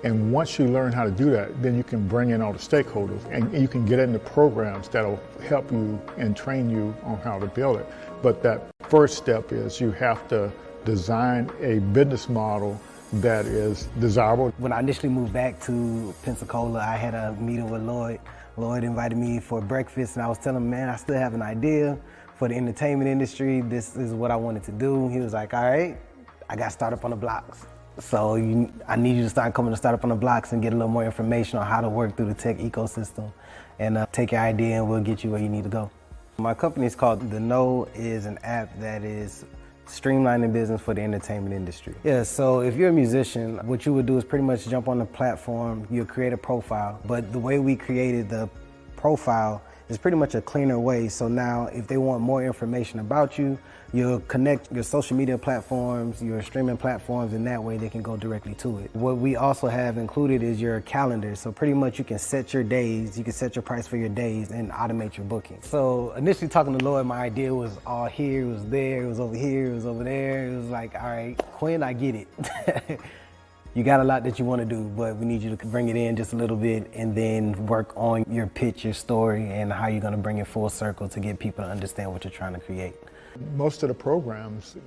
And once you learn how to do that, then you can bring in all the stakeholders and you can get into programs that'll help you and train you on how to build it. But that first step is you have to design a business model that is desirable. When I initially moved back to Pensacola, I had a meeting with Lloyd. Lloyd invited me for breakfast and I was telling him, man, I still have an idea for the entertainment industry. This is what I wanted to do. He was like, all right, I got Startup on the Blocks. So I need you to start coming to Startup on the Blocks and get a little more information on how to work through the tech ecosystem and take your idea and we'll get you where you need to go. My company is called The Know, is an app that is streamlining business for the entertainment industry. Yeah, so if you're a musician, what you would do is pretty much jump on the platform, you'll create a profile, but the way we created the profile is pretty much a cleaner way. So now if they want more information about you, you'll connect your social media platforms, your streaming platforms, and that way they can go directly to it. What we also have included is your calendar. So pretty much you can set your days, you can set your price for your days and automate your booking. So initially talking to Lloyd, my idea was all here, it was there, it was over here, it was over there. It was like, all right, Quinn, I get it. You got a lot that you want to do, but we need you to bring it in just a little bit and then work on your pitch, your story, and how you're going to bring it full circle to get people to understand what you're trying to create. Most of the programs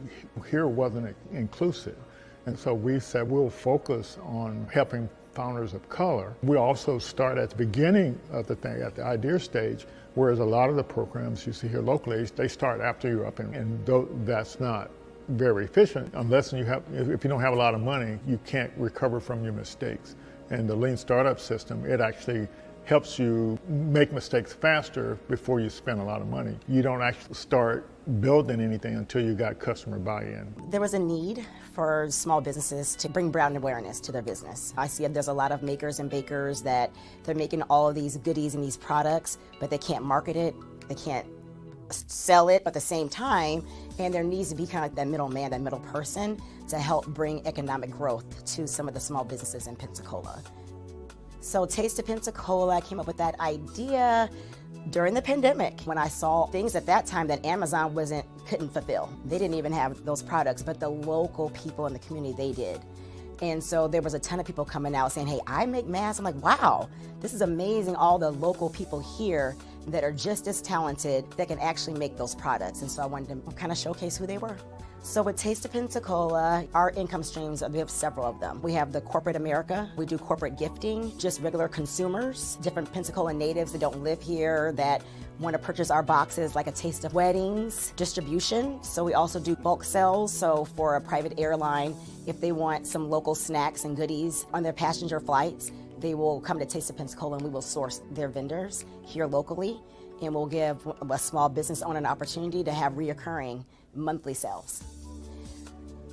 here wasn't inclusive, and so we said we'll focus on helping founders of color. We also start at the beginning of the thing, at the idea stage, whereas a lot of the programs you see here locally, they start after you're up, and that's not very efficient unless if you don't have a lot of money, you can't recover from your mistakes. And the lean startup system, it actually helps you make mistakes faster before you spend a lot of money. You don't actually start building anything until you got customer buy-in. There was a need for small businesses to bring brand awareness to their business. I see there's a lot of makers and bakers that they're making all of these goodies and these products, but they can't market it, they can't sell it at the same time, and there needs to be kind of like that middleman, that middle person to help bring economic growth to some of the small businesses in Pensacola. So Taste of Pensacola, I came up with that idea during the pandemic when I saw things at that time that Amazon couldn't fulfill. They didn't even have those products, but the local people in the community, they did. And so there was a ton of people coming out saying, hey, I make masks. I'm like, wow, this is amazing. All the local people here that are just as talented that can actually make those products. And so I wanted to kind of showcase who they were. So with Taste of Pensacola, our income streams, we have several of them. We have the corporate America, we do corporate gifting, just regular consumers, different Pensacola natives that don't live here that want to purchase our boxes, like a taste of weddings, distribution. So we also do bulk sales. So for a private airline, if they want some local snacks and goodies on their passenger flights, they will come to Taste of Pensacola and we will source their vendors here locally. And we'll give a small business owner an opportunity to have reoccurring monthly sales.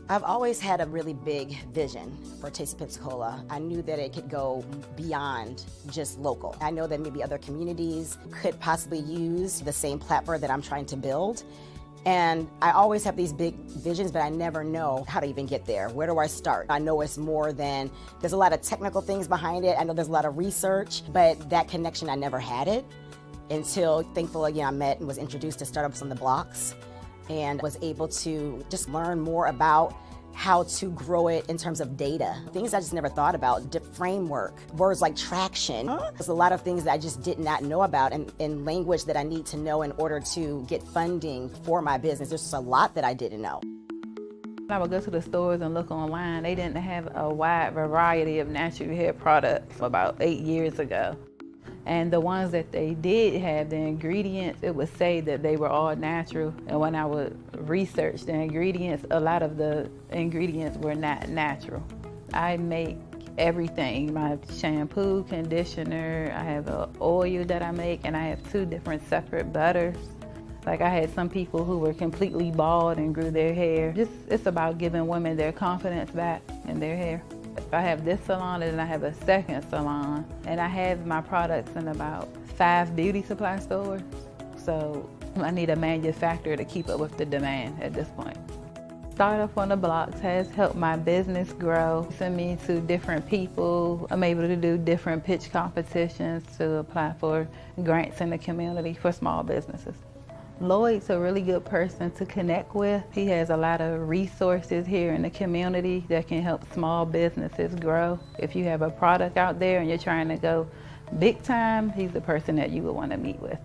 I've always had a really big vision for Taste of Pensacola. I knew that it could go beyond just local. I know that maybe other communities could possibly use the same platform that I'm trying to build. And I always have these big visions, but I never know how to even get there. Where do I start? I know it's more than, there's a lot of technical things behind it. I know there's a lot of research, but that connection, I never had it until, thankfully, I met and was introduced to Startups on the Blocks and was able to just learn more about how to grow it in terms of data. Things I just never thought about, framework, words like traction. There's a lot of things that I just did not know about and language that I need to know in order to get funding for my business. There's just a lot that I didn't know. I would go to the stores and look online. They didn't have a wide variety of natural hair products about 8 years ago. And the ones that they did have, the ingredients, it would say that they were all natural. And when I would research the ingredients, a lot of the ingredients were not natural. I make everything, my shampoo, conditioner, I have an oil that I make, and I have 2 different separate butters. Like I had some people who were completely bald and grew their hair. It's about giving women their confidence back in their hair. I have this salon and then I have a second salon, and I have my products in about 5 beauty supply stores. So I need a manufacturer to keep up with the demand at this point. Startup on the Blocks has helped my business grow. Send me to different people. I'm able to do different pitch competitions to apply for grants in the community for small businesses. Lloyd's a really good person to connect with. He has a lot of resources here in the community that can help small businesses grow. If you have a product out there and you're trying to go big time, he's the person that you would want to meet with.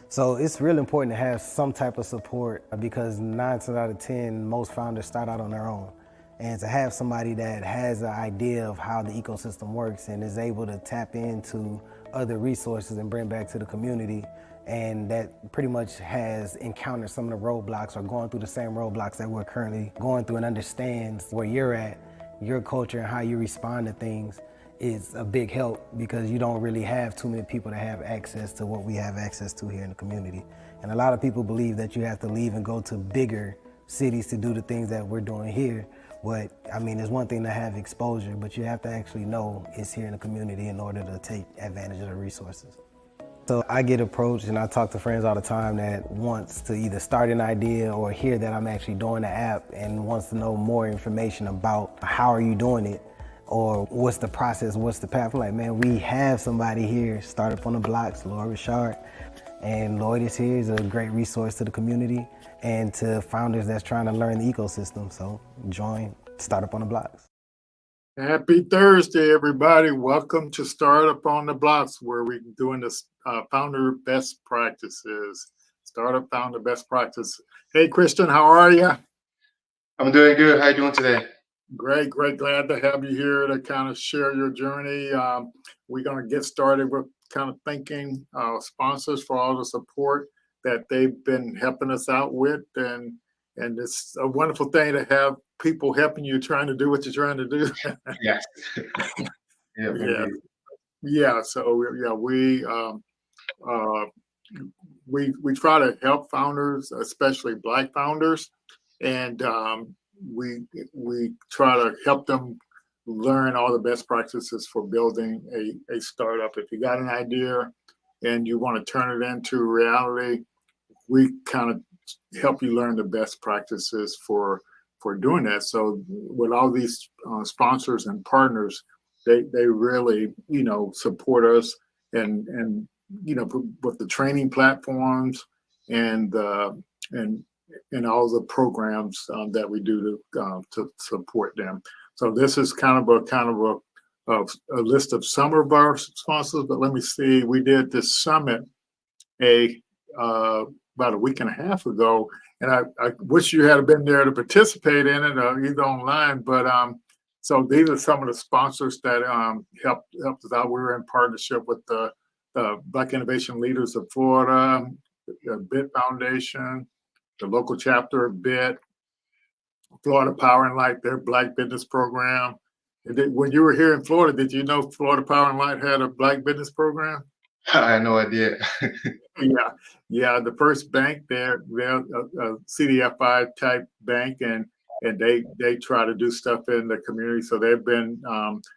So it's really important to have some type of support because 9 times out of 10, most founders start out on their own. And to have somebody that has an idea of how the ecosystem works and is able to tap into other resources and bring back to the community, and that pretty much has encountered some of the roadblocks or going through the same roadblocks that we're currently going through and understands where you're at, your culture and how you respond to things, is a big help because you don't really have too many people that have access to what we have access to here in the community. And a lot of people believe that you have to leave and go to bigger cities to do the things that we're doing here. But I mean, it's one thing to have exposure, but you have to actually know it's here in the community in order to take advantage of the resources. So I get approached and I talk to friends all the time that wants to either start an idea or hear that I'm actually doing the app and wants to know more information about how are you doing it or what's the process, what's the path. I'm like, man, we have somebody here, Startup on the Blocks, Lloyd Richard. And Lloyd is here, he's a great resource to the community and to founders that's trying to learn the ecosystem. So join Startup on the Blocks. Happy Thursday, everybody. Welcome to Startup on the Blocks, where we're doing this founder best practices. Startup founder best practices. Hey, Christian, how are you? I'm doing good. How you doing today? Great. Glad to have you here to kind of share your journey. We're going to get started with kind of thanking sponsors for all the support that they've been helping us out with. And it's a wonderful thing to have people helping you trying to do what you're trying to do. Yes. Yeah. So we try to help founders, especially Black founders, and we try to help them learn all the best practices for building a startup. If you got an idea and you want to turn it into reality, we kind of help you learn the best practices for doing that. So with all these sponsors and partners, they really support us and with the training platforms and all the programs that we do to support them. So this is kind of a list of some of our sponsors. But let me see, we did this summit about a week and a half ago, and I wish you had been there to participate in it, either online. But so these are some of the sponsors that helped us out. We were in partnership with the Black Innovation Leaders of Florida, the BIT Foundation, the local chapter of BIT, Florida Power and Light, their Black Business Program. When you were here in Florida, did you know Florida Power and Light had a Black Business Program? I had no idea. Yeah. The first bank they're a CDFI type bank, and they try to do stuff in the community. So they've been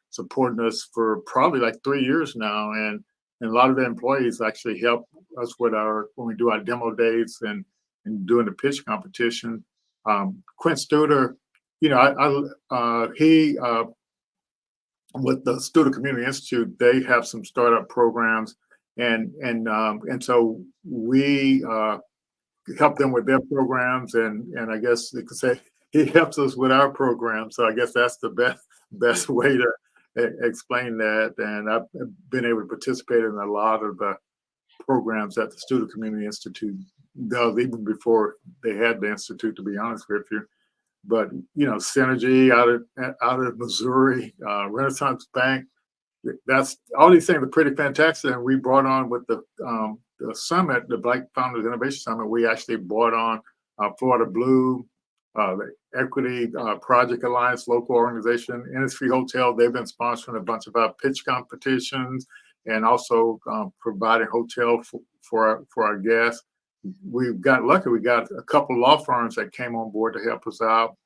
supporting us for probably like 3 years now, and a lot of the employees actually help us with when we do our demo days and doing the pitch competition. Quint Studer, he with the Studer Community Institute, they have some startup programs. And so we help them with their programs, and I guess you could say he helps us with our program. So I guess that's the best way to explain that. And I've been able to participate in a lot of the programs that the Studer Community Institute does, even before they had the institute, to be honest with you. But Synergy out of Missouri, Renaissance Bank. That's all these things are pretty fantastic. And we brought on with the summit, the Black Founders Innovation Summit, we actually brought on Florida Blue, the Equity Project Alliance local organization, Industry Hotel. They've been sponsoring a bunch of our pitch competitions and also providing hotel for our guests. We got lucky. We got a couple law firms that came on board to help us out,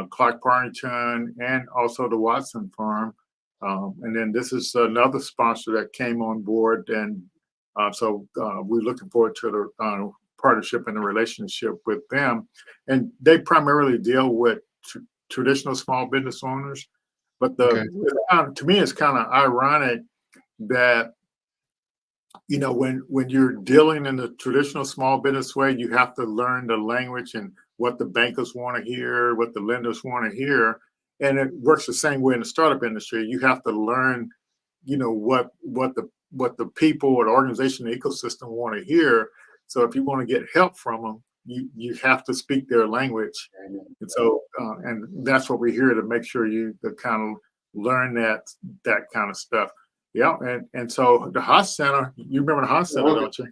Clark Parrington and also the Watson firm. And then this is another sponsor that came on board, and so we're looking forward to the partnership and the relationship with them. And they primarily deal with traditional small business owners. But to me, it's kind of ironic that when you're dealing in the traditional small business way, you have to learn the language and what the bankers want to hear, what the lenders want to hear. And it works the same way in the startup industry. You have to learn, what the people or the organization, the ecosystem want to hear. So if you want to get help from them, you have to speak their language. And so and that's what we're here to make sure you to kind of learn that kind of stuff. Yeah, and so the Haas Center, you remember the Haas Center, don't you?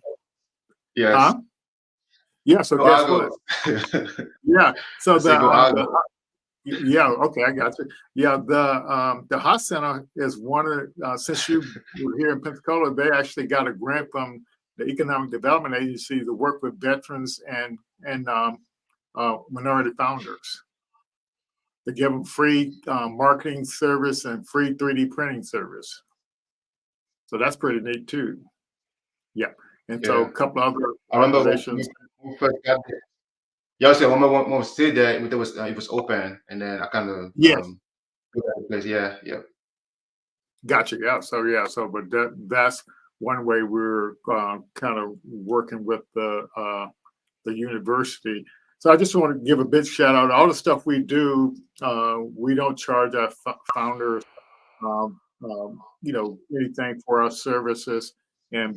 Yes. Huh? Yeah. So Go guess what? Argo. Yeah. So I say go Argo. yeah. Okay, I got you. Yeah. The Haas Center is one of since you were here in Pensacola, they actually got a grant from the Economic Development Agency to work with veterans and minority founders to give them free marketing service and free 3D printing service. So that's pretty neat too. Yeah. And so Yeah. a couple other I remember organizations. when we first got there. Yeah, I said when we stayed there, it was open, and then I kind of Yes. looked at the place. Yeah, yeah. Gotcha. Yeah. So but that's one way we're kind of working with the university. So I just want to give a big shout out. All the stuff we do, we don't charge our founders, anything for our services,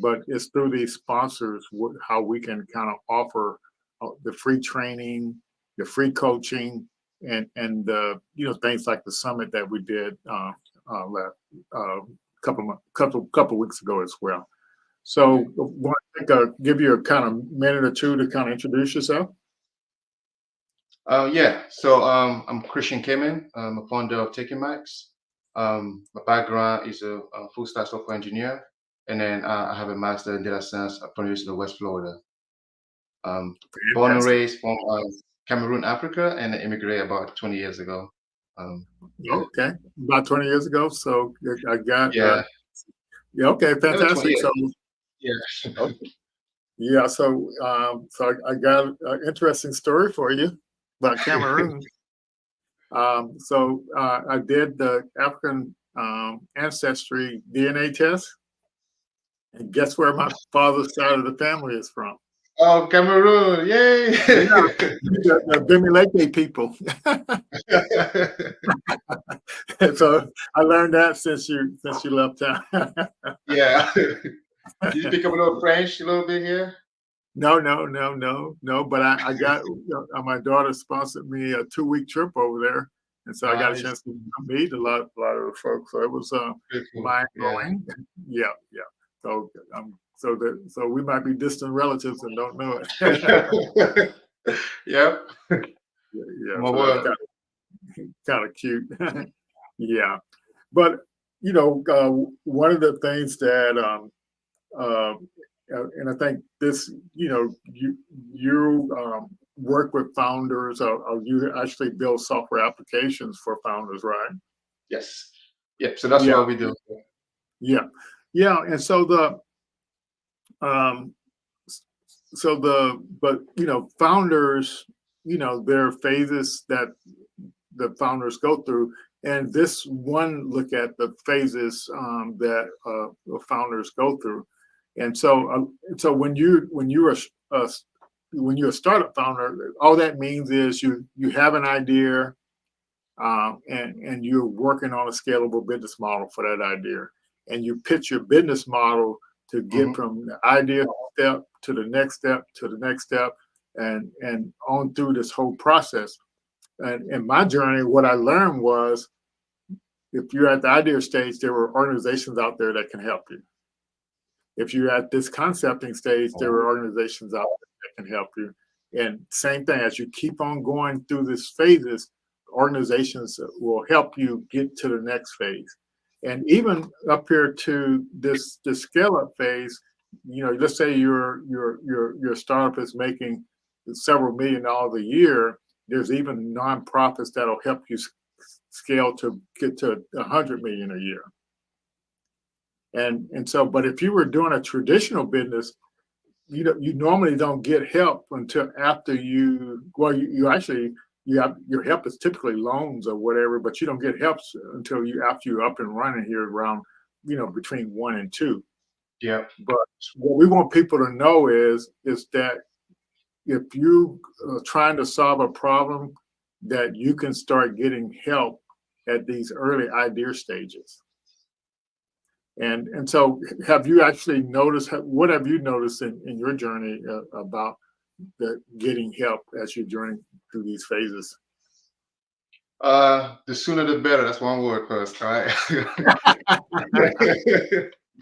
but it's through these sponsors how we can kind of offer the free training, the free coaching, and things like the summit that we did last couple weeks ago as well. So, want to give you a kind of minute or two to kind of introduce yourself? Yeah. So I'm Christian Kaman. I'm a founder of Tekimax. My background is a full stack software engineer, and then I have a master in data science from the University of West Florida. Born and Fantastic. raised from Cameroon, Africa, and I immigrated about 20 years ago. Yeah. Okay, about 20 years ago. So I got Yeah. yeah. Okay, Another 20 fantastic. years. So Yeah. okay. Yeah. So I got an interesting story for you about Cameroon. I did the African ancestry DNA test, and guess where my father's side of the family is from? Oh, Cameroon. Yay. Yeah, the Bimileke people. So I learned that since you left town. Yeah. Did you pick up a little French a little bit here? No. But I got my daughter sponsored me a 2-week trip over there, and so I got a Nice. chance to meet a lot of the folks. So it was Pretty cool. mind Yeah. blowing. Yeah. So we might be distant relatives and don't know it. Yep. Yeah. My So that's word. kind of cute. Yeah. But one of the things that and I think this, you work with founders, or you actually build software applications for founders, right? Yes. Yep. So that's Yeah, what we do. yeah. And so um, but founders, there are phases that the founders go through, and this one look at the phases that the founders go through. And so when you're a startup founder, all that means is you have an idea, and you're working on a scalable business model for that idea, and you pitch your business model to get Hmm. from the idea step to the next step to the next step, and on through this whole process. And in my journey, what I learned was if you're at the idea stage, there were organizations out there that can help you. If you're at this concepting stage, there are organizations out there that can help you. And same thing, as you keep on going through these phases, organizations will help you get to the next phase. And even up here to this scale up phase, let's say your startup is making several $1 million a year. There's even nonprofits that'll help you scale to get to 100 million a year. And so, but if you were doing a traditional business, you normally don't get help until after you actually have your help is typically loans or whatever, but you don't get help until after you're up and running here around between 1 and 2. Yeah. But what we want people to know is that if you are trying to solve a problem, that you can start getting help at these early idea stages. And so, have you actually noticed? What have you noticed in your journey about the getting help as you journey through these phases? The sooner the better. That's one word first. All right.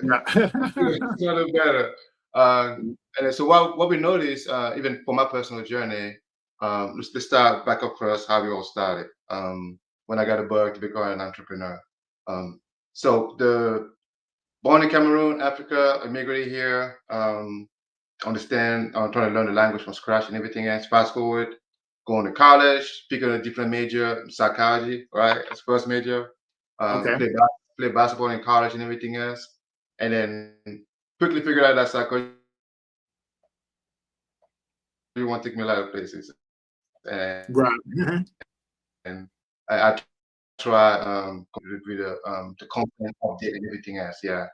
Yeah. Sooner the better. And then, so what we noticed, even for my personal journey, let's start back up first. How we all started. When I got a bug to become an entrepreneur. So the born in Cameroon, Africa, immigrated here. Understand, trying to learn the language from scratch and everything else. Fast forward, going to college, picking a different major, psychology, right? As first major. Okay. Play basketball in college and everything else, and then quickly figured out that psychology want to take me a lot of places, and Right. and I try with the content update and everything else. Yeah.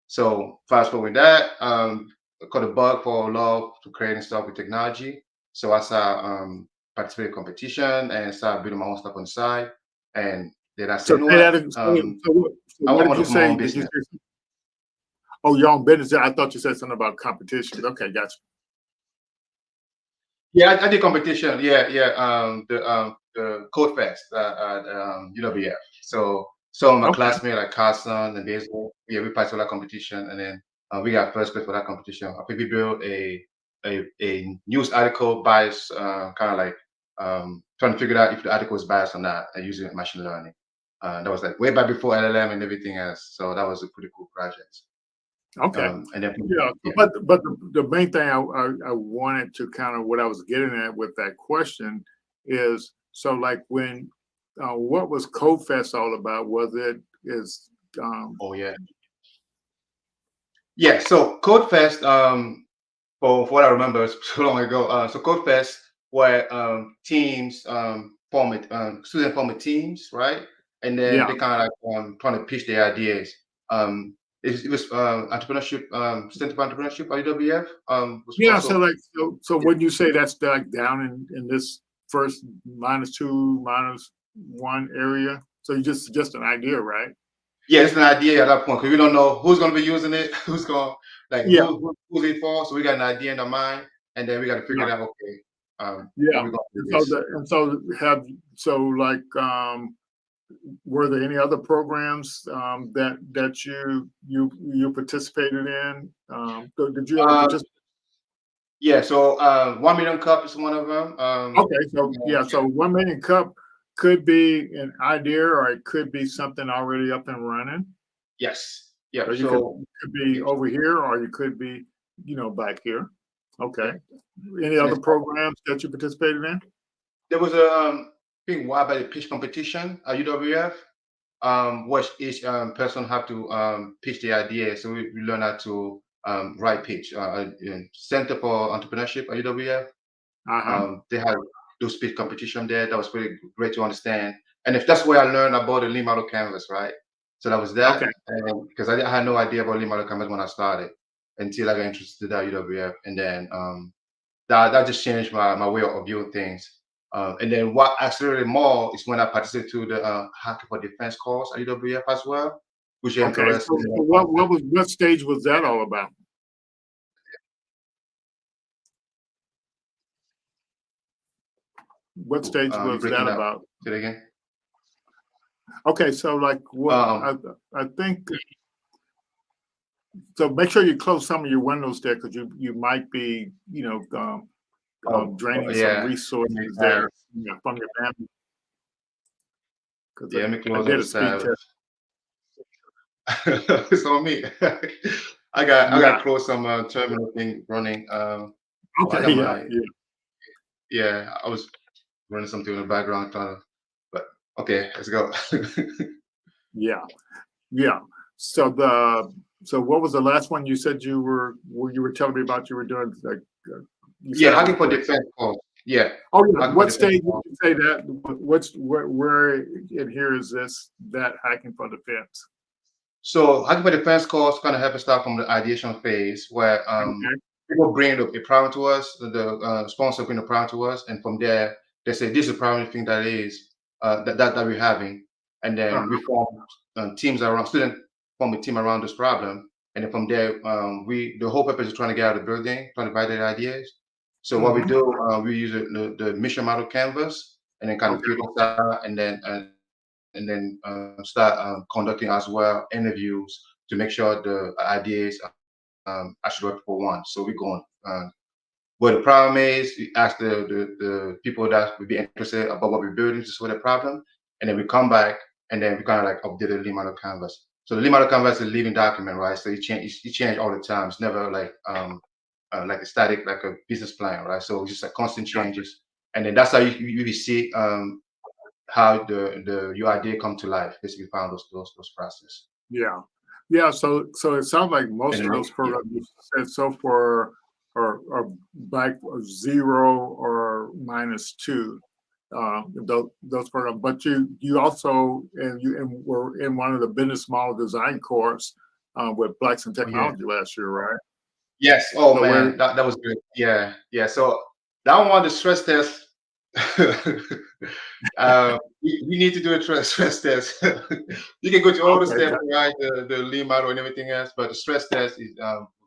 So fast forward that, got a bug for love to creating stuff with technology. So I started participating in competition and started building my own stuff on the side. And then I So said, you know say that. what? So I what did want you to open my say? own Did you business. say? Oh, your own business. I thought you said something about competitions. Okay, gotcha. Yeah, I did competition. Yeah, yeah. The Code Fest UWF. So some of my Okay. classmates like Carson and Basil, yeah, we participated in that competition, and then we got first place for that competition. I think we built a news article bias, kind of like trying to figure out if the article was biased or not, using machine learning. That was like way back before LLM and everything else. So that was a pretty cool project. Okay. And then Yeah, yeah. but the main thing I wanted to kind of what I was getting at with that question is so like when what was CodeFest all about? Was it is Oh yeah. Yeah, so CodeFest, for what I remember, it's so long ago. So CodeFest, where teams form it, students form teams, right? And then yeah, they kind of like trying to pitch their ideas. It was entrepreneurship, center for entrepreneurship, IWF, was yeah. So also. like so when you say that's like down in this first -2 -1 area, so you just an idea, right? Yeah, it's an idea at that point because we don't know who's going to be using it, who's going like Yeah, who's it for. So we got an idea in our mind, and then we got to figure yeah, it out. Okay, how yeah. we going to do And so this? like were there any other programs that you participated in? So did you ever Uh, participate? yeah, so 1 million cup is one of them. Okay, so yeah, so 1 million cup could be an idea, or it could be something already up and running. yes, So yep. you could So be yes. over here, or you could be back here. Okay. Yep. Any And other it's, programs that you participated in? there was a thing why by the pitch competition at UWF, which each person have to pitch the idea. So we learn how to write pitch. In Center for Entrepreneurship at UWF, Uh huh. they had those pitch competition there. That was pretty great to understand. And if that's where I learned about the lean model canvas, right? So that was that. Okay. Because I had no idea about lean model canvas when I started until I got interested in UWF, and then that just changed my way of viewing things. And then what accelerated more is when I participated to the Hacking for Defense course at UWF as well, which Okay. encouraged So, me. so what stage was that all about? What stage You was breaking that up? about? Say it again. Okay, so like what Um, I think so make sure you close some of your windows there because you might be draining some yeah. resources there from your family because Yeah, let me I close did on a speed side. test. It's on me. I got Yeah. close some terminal thing running. I Okay. got Yeah. my Yeah. yeah. I was running something in the background, trying to, but okay, let's go. Yeah. Yeah. So what was the last one you said you were telling me about you were doing like you said Yeah, it was hacking for quick. defense course. Yeah, Oh yeah. hacking for What defense stage would course. you say that? Where in here is that hacking for defense? So Hacking Defense course kind of help us start from the ideation phase where Okay. people bring a problem to us, the sponsor bring a problem to us, and from there they say this is the problem thing that is that we're having, and then we Uh-huh. form teams around students form a team around this problem, and then from there we the whole purpose is trying to get out of the building, trying to validate ideas. So what we Hmm. do, we use the mission model canvas, and then kind of Okay. build that, and then start conducting as well interviews to make sure the ideas actually what people want. So we go on. What the problem is, we ask the people that would be interested about what we're building to solve the problem, and then we come back and then we kind of like update the lead model canvas. So the lead model canvas is a living document, right? So it change all the time. It's never like a static like a business plan, right? So it's just like constant changes, and then that's how you see how your idea come to life. Basically, found those process. Yeah. Yeah. So it sounds like And most of then those yeah. programs you said so far are back 0 or -2. Those programs, but you also and were in one of the business model design course with Blacks in Oh, yeah. Technology last year, right? Yes. Oh So where man, that was good. Yeah, yeah. So that one, the stress test. You need to do a stress test. You can go to all the okay, steps, right? The lean model and everything else, but the stress test is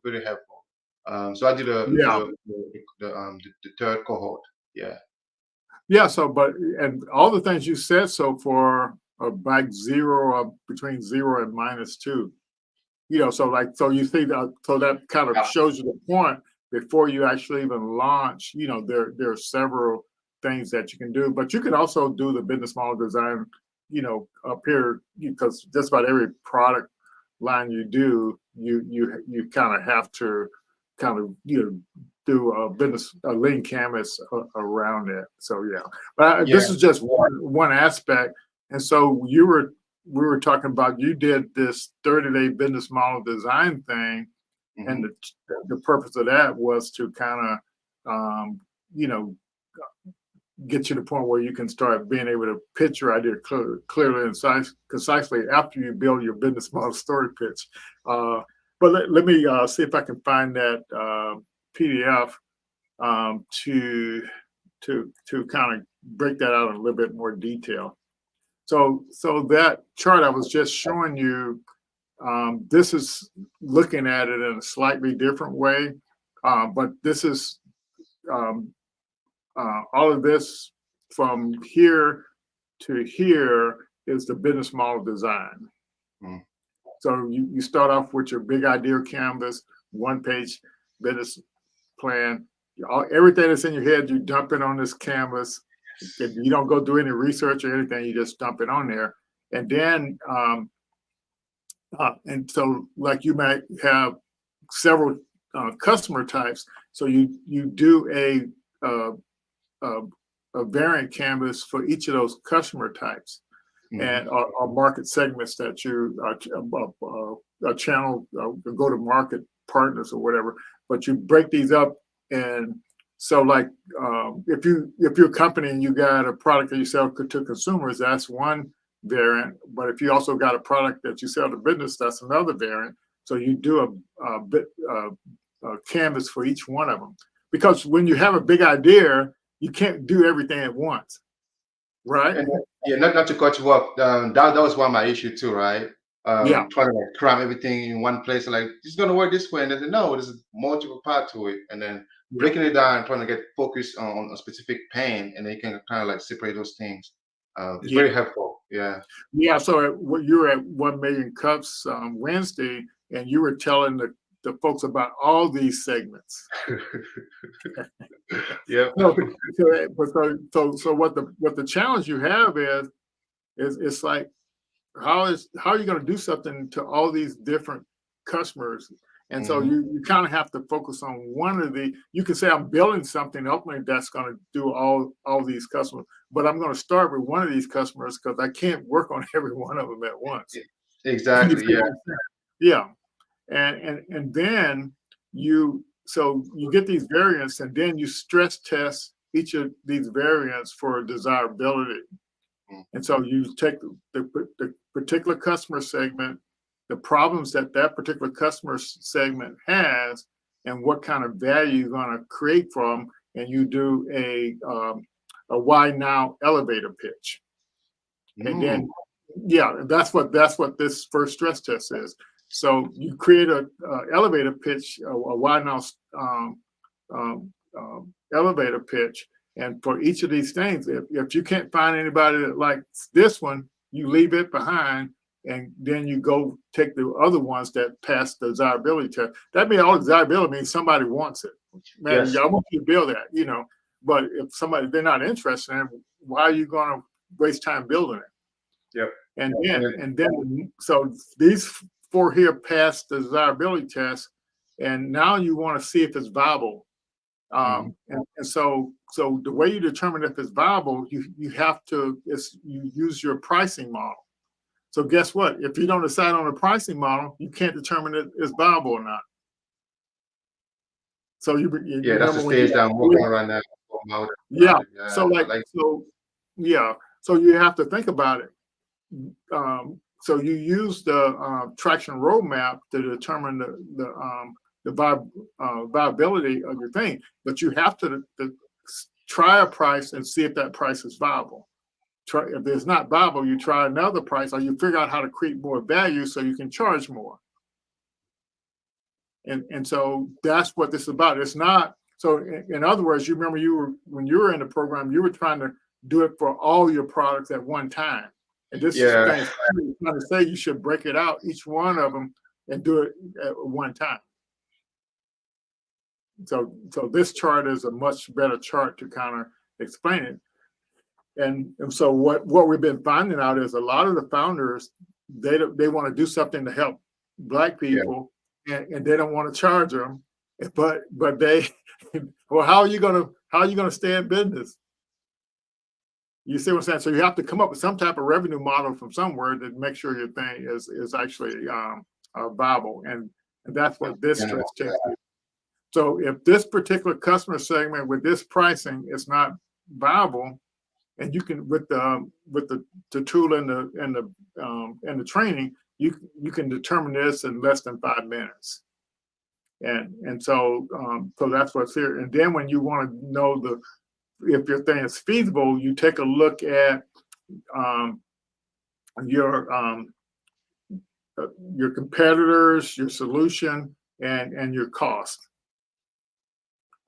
very helpful. So I did yeah. the third cohort. Yeah. Yeah, so but and all the things you said so far are back 0 between 0 and -2. So like so you think that so that kind of Yeah. shows you the point before you actually even launch, there are several things that you can do, but you can also do the business model design, up here because just about every product line you do, you kind of have to kind of do a lean canvas around it. So yeah, but Yeah. this is just one aspect. And so we were talking about you did this 30-day business model design thing, and Hmm. the purpose of that was to kind of you know get you to the point where you can start being able to pitch your idea clearly and concisely after you build your business model story pitch. But let me see if I can find that PDF to kind of break that out in a little bit more detail. So that chart I was just showing you, this is looking at it in a slightly different way, but this is um, all of this from here to here is the business model design. Mm. So you start off with your big idea canvas, 1-page business plan. Everything that's in your head, you dump it on this canvas. You don't go do any research or anything. You just dump it on there, and then and so like you might have several customer types. So you do a a variant canvas for each of those customer types Hmm. and or market segments that you a channel go to market partners or whatever. But you break these up, and so like if you're a company and you got a product that you sell to consumers, that's one variant. But if you also got a product that you sell to business, that's another variant. So you do a canvas for each one of them, because when you have a big idea, you can't do everything at once, right? And yeah, not to cut you off. That was one of my issue too, right? Yeah, Trying to like cram everything in one place, like it's gonna work this way, and then no, there's multiple part to it, and then yeah, breaking it down, trying to get focused on a specific pain, and then you can kind of like separate those things. It's yeah. very helpful. Yeah. Yeah, so you were at 1 Million Cups Wednesday, and you were telling the folks about all these segments. Yeah. No, so what the challenge you have is it's like how are you going to do something to all these different customers? And so Hmm. you kind of have to focus on one of the. You can say I'm building something ultimately that's going to do all these customers, but I'm going to start with one of these customers because I can't work on every one of them at once. You Exactly. see Yeah. what I'm saying? Yeah, and then you get these variants, and then you stress test each of these variants for desirability. Mm. And so you take the particular customer segment, the problems that that particular customer segment has and what kind of value you're going to create for them, and you do a why now elevator pitch. And then, yeah, that's what this first stress test is. So you create a elevator pitch, a why now elevator pitch, and for each of these things, if you can't find anybody that likes this one, you leave it behind, and then you go take the other ones that pass the desirability test. That means all desirability means somebody wants it. Man, Yes. I want you to build that, you know. But if they're not interested in it, why are you going to waste time building it? Yep. And then so these 4 here pass the desirability test, and now you want to see if it's viable. And so the way you determine if it's viable, you have to you use your pricing model. So guess what? If you don't decide on a pricing model, you can't determine if it's viable or not. So you that's the stage that I'm working on right now. Yeah. Yeah, So so you have to think about it. So you use the traction roadmap to determine the viability of your thing, but you have to try a price and see if that price is viable. If it's not viable, you try another price, or you figure out how to create more value so you can charge more. And so that's what this is about. It's not so. In other words, you remember when you were in the program, you were trying to do it for all your products at one time. And this is trying to say you should break it out, each one of them, and do it at one time. So this chart is a much better chart to kind of explain it. And so what we've been finding out is a lot of the founders, they want to do something to help Black people, and they don't want to charge them. But they, well, how are you gonna stay in business? You see what I'm saying? So you have to come up with some type of revenue model from somewhere to make sure your thing is actually viable, and that's what this stress test is. So if this particular customer segment with this pricing is not viable, and you can with the tool and the training, you can determine this in less than 5 minutes. And so that's what's here. And then when you want to know if your thing is feasible, you take a look at your competitors, your solution, and your cost.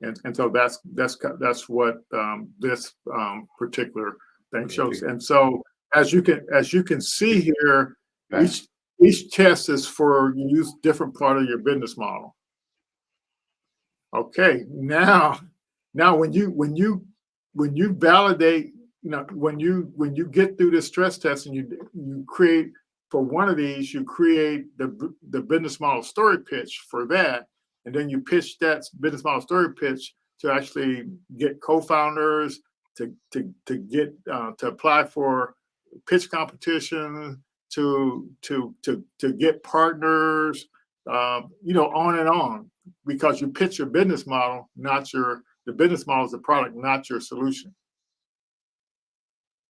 And so that's what this particular thing shows. And so as you can see here, each test is for you use different part of your business model. Okay, now when you validate, when you get through this stress test and you create for one of these, you create the business model story pitch for that, and then you pitch that business model story pitch to actually get co-founders to get to apply for pitch competition, to get partners, on and on, because you pitch your business model, the business model is the product, not your solution.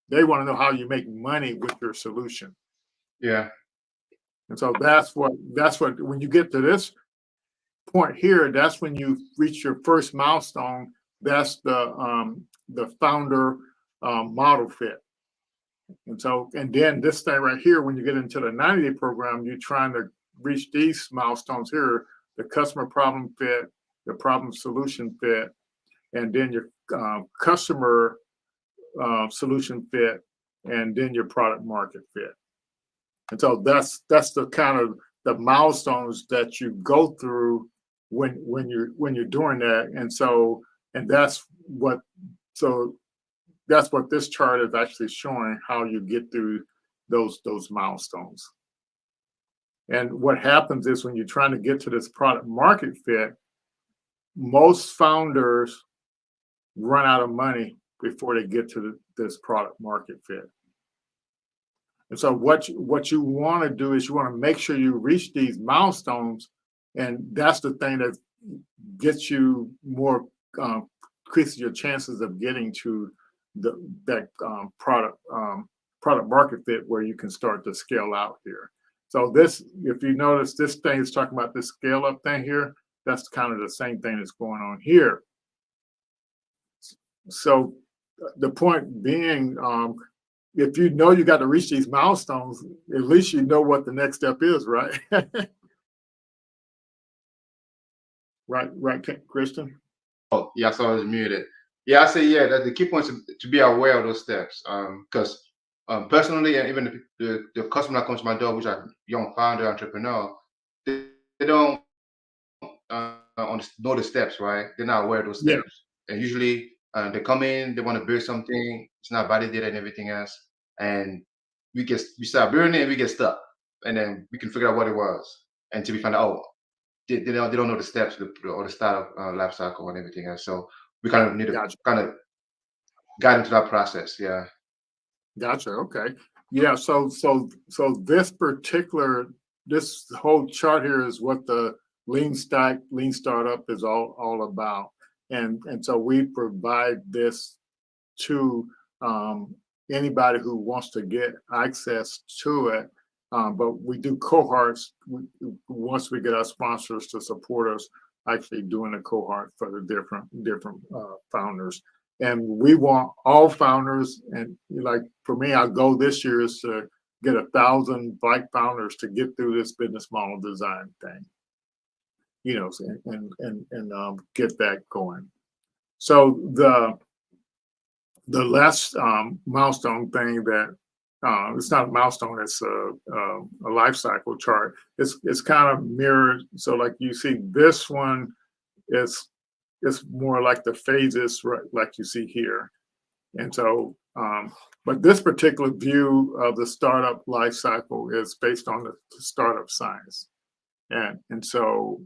They want to know how you make money with your solution. Yeah. And so that's what when you get to this point here, that's when you reach your first milestone. That's the founder model fit. And then this thing right here, when you get into the 90-day program, you're trying to reach these milestones here: the customer problem fit, the problem solution fit, and then your customer solution fit, and then your product market fit. And so that's the kind of the milestones that you go through when you're doing that. And that's what this chart is actually showing, how you get through those milestones. And what happens is when you're trying to get to this product market fit, most founders run out of money before they get to this product market fit. And so what you want to do is you want to make sure you reach these milestones, and that's the thing that gets you more, increases your chances of getting to that product market fit, where you can start to scale out here. So this, if you notice, this thing is talking about this scale up thing here. That's kind of the same thing that's going on here. So the point being, if you know you got to reach these milestones, at least you know what the next step is, right? right, Christian? Oh, yeah, so I was muted. Yeah, I say, yeah, that the key point is to be aware of those steps. Because personally, and even the customer that comes to my door, which are young founder, entrepreneur, they don't know the steps, right? They're not aware of those Yeah, steps. And usually they come in, they want to build something, it's not validated and everything else. And we start building it and we get stuck. And then we can figure out what it was until we find out, oh, they don't know the steps or the start of life cycle and everything else. So we kind of need to gotcha. kind of guide into that process. Yeah. Gotcha. Okay. Yeah. So this whole chart here is what the lean startup is all about, and so we provide this to anybody who wants to get access to it. But we do cohorts once we get our sponsors to support us, actually doing a cohort for the different founders. And we want all founders, and like for me, our goal this year is to get 1,000 bike founders to get through this business model design thing, and get that going. So the last milestone thing that it's not a milestone, it's a life cycle chart. It's kind of mirrored. So like you see, this one is it's more like the phases, right, like you see here. And so, but this particular view of the startup life cycle is based on the startup science. And so,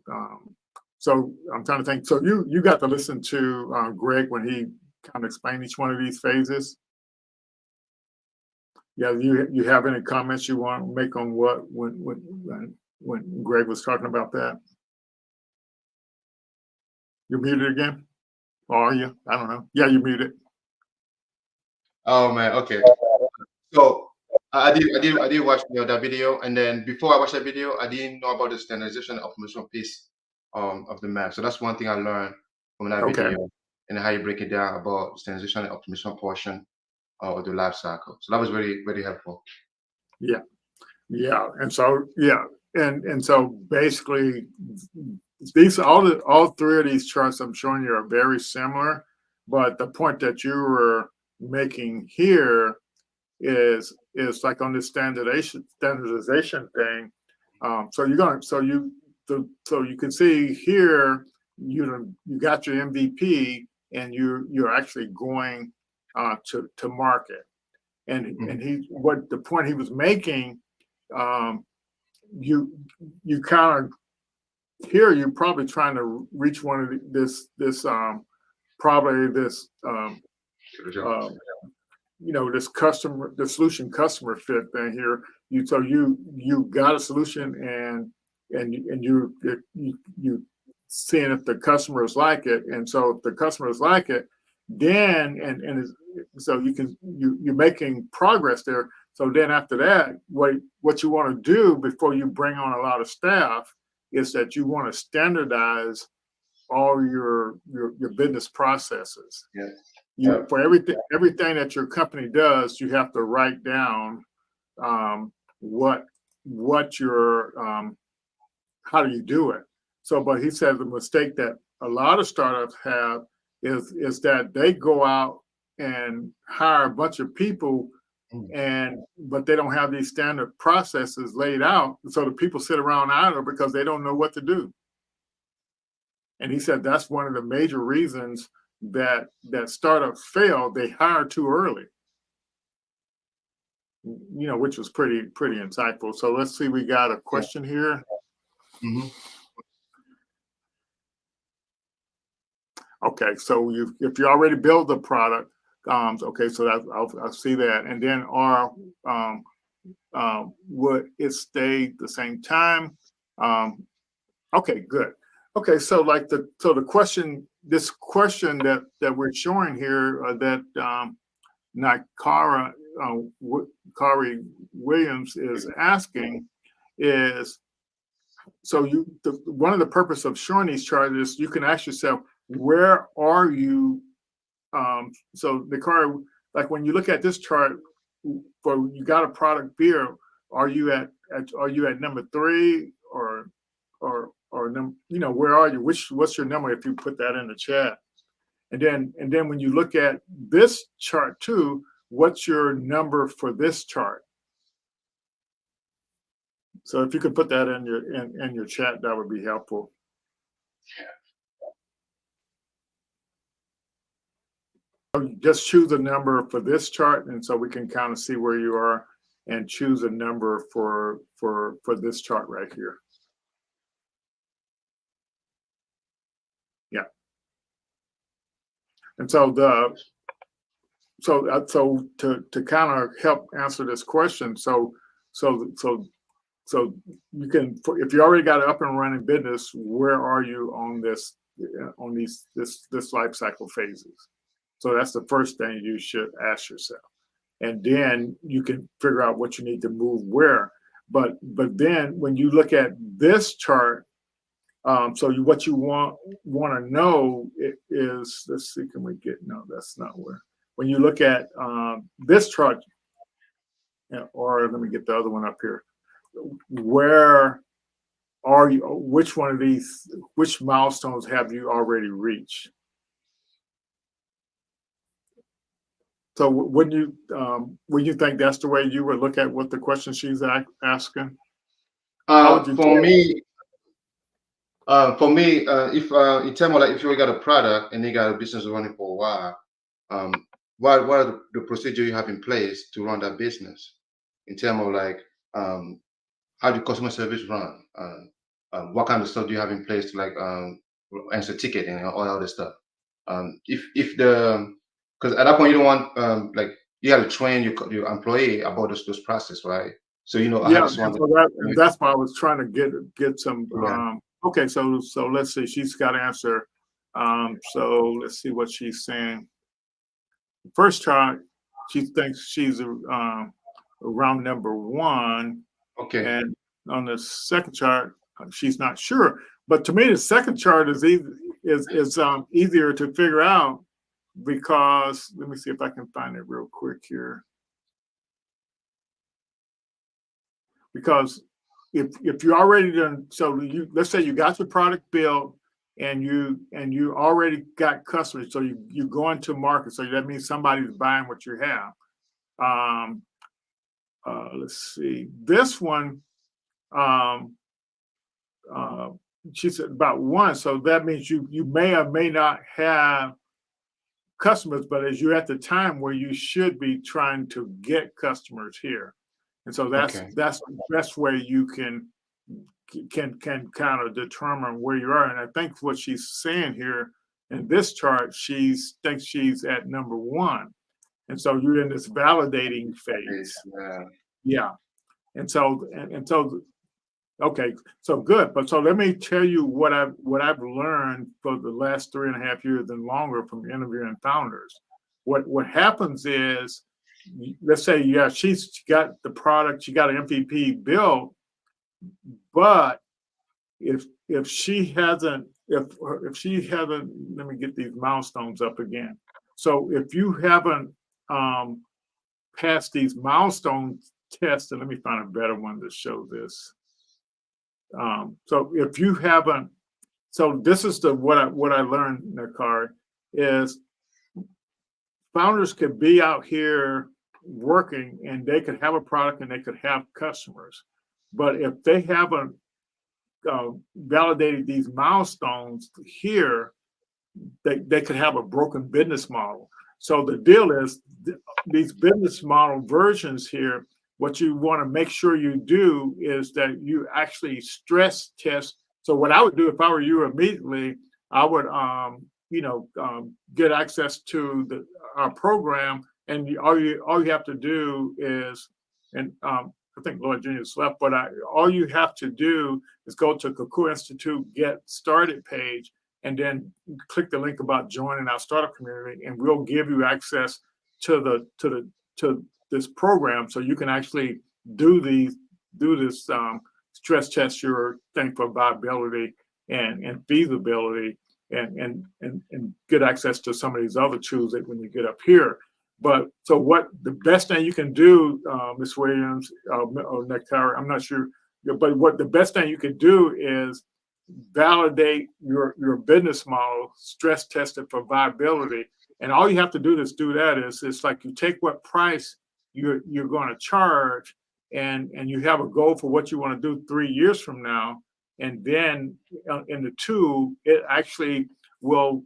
so I'm trying to think. So you got to listen to Greg when he kind of explained each one of these phases. Yeah, you have any comments you want to make on what when Greg was talking about that? You're muted again. Or are you? I don't know. Yeah, you're muted. Oh man. Okay. So I did watch that video, and then before I watched that video, I didn't know about the standardization optimization piece of the map. So that's one thing I learned from that Okay. video, and how you break it down about standardization and optimization portion of the life cycle. So that was very, very helpful. Yeah. Yeah. And so and so basically these all three of these charts I'm showing you are very similar, but the point that you were making here is like on this standardization thing. So you're going so you can see here you got your MVP and you're actually going to market. And what the point he was making, you kind of here you're probably trying to reach one of this probably this this the solution customer fit thing here. You got a solution and you seeing if the customers like it, and so if the customers like it, then so you're making progress there. So then after that, what you want to do before you bring on a lot of staff is that you want to standardize all your business processes. Yeah. For everything that your company does, you have to write down what your how do you do it. So, but he said the mistake that a lot of startups have is that they go out and hire a bunch of people, but they don't have these standard processes laid out. So the people sit around idle because they don't know what to do. And he said that's one of the major reasons that startups fail. They hire too early, which was pretty insightful. So let's see, we got a question here. Mm-hmm. Okay, so if you already build the product, okay, so I'll see that, and then would it stay the same time? Okay, good. Okay, so the question, this question that we're showing here that Nakari Williams is asking is, so one of the purpose of showing these charts is you can ask yourself, where are you? So the car, like when you look at this chart, for you got a product beer, are you at number 3 or where are you? What's your number if you put that in the chat? And then when you look at this chart too, what's your number for this chart? So if you could put that in your chat, that would be helpful. Just choose a number for this chart, and so we can kind of see where you are, and choose a number for this chart right here. Yeah. And so to kind of help answer this question, so you can, if you already got an up and running business, where are you on this life cycle phases? So that's the first thing you should ask yourself, and then you can figure out what you need to move where. But then when you look at this chart, so what you want to know is, let's see, can we get, no, that's not where. When you look at this chart, or let me get the other one up here. Where are you? Which one of these? Which milestones have you already reached? So when you think that's the way you would look at what the question she's asking? For me, if in terms of like, if you got a product and you got a business running for a while, what are the procedure you have in place to run that business? In terms of like, how do customer service run? What kind of stuff do you have in place to like answer ticketing and all that other stuff? Because at that point you don't want like, you have to train your employee about those process, right? So Yeah, that's why I was trying to get some. Yeah. Okay, so let's see. She's got to answer. So let's see what she's saying. First chart, she thinks she's around number 1. Okay. And on the second chart, she's not sure. But to me, the second chart is easier to figure out, because let me see if I can find it real quick here. Because if you already done, so let's say you got your product built and you already got customers, so you go into market, so that means somebody's buying what you have. Let's see, this one, she said about 1, so that means you may or may not have customers, but as you're at the time where you should be trying to get customers here. And so that's the best way you can kind of determine where you are. And I think what she's saying here in this chart, she thinks she's at number 1. And so you're in this validating phase. Yeah. And so okay, so good. But so let me tell you what I've learned for the last 3.5 years and longer from interviewing founders. What happens is, let's say, yeah, she's got the product, she got an MVP built, but if she hasn't, let me get these milestones up again. So if you haven't passed these milestone tests, and let me find a better one to show this. So if you haven't, so this is what I learned, Nakar, is founders could be out here working and they could have a product and they could have customers, but if they haven't validated these milestones here, they could have a broken business model. So the deal is, these business model versions here, what you want to make sure you do is that you actually stress test. So what I would do if I were you immediately, I would get access to our program, and all you have to do is, and I think Lloyd Jr. left, but all you have to do is go to Kaku Institute Get Started page, and then click the link about joining our startup community, and we'll give you access to this program, so you can actually do this stress test your thing for viability and feasibility and get access to some of these other tools that when you get up here. But so what the best thing you can do, Ms. Williams or Nectar, I'm not sure, but what the best thing you can do is validate your business model, stress test it for viability. And all you have to do to do that is it's like you take what price you're going to charge and you have a goal for what you want to do 3 years from now. And then in the tool, it actually will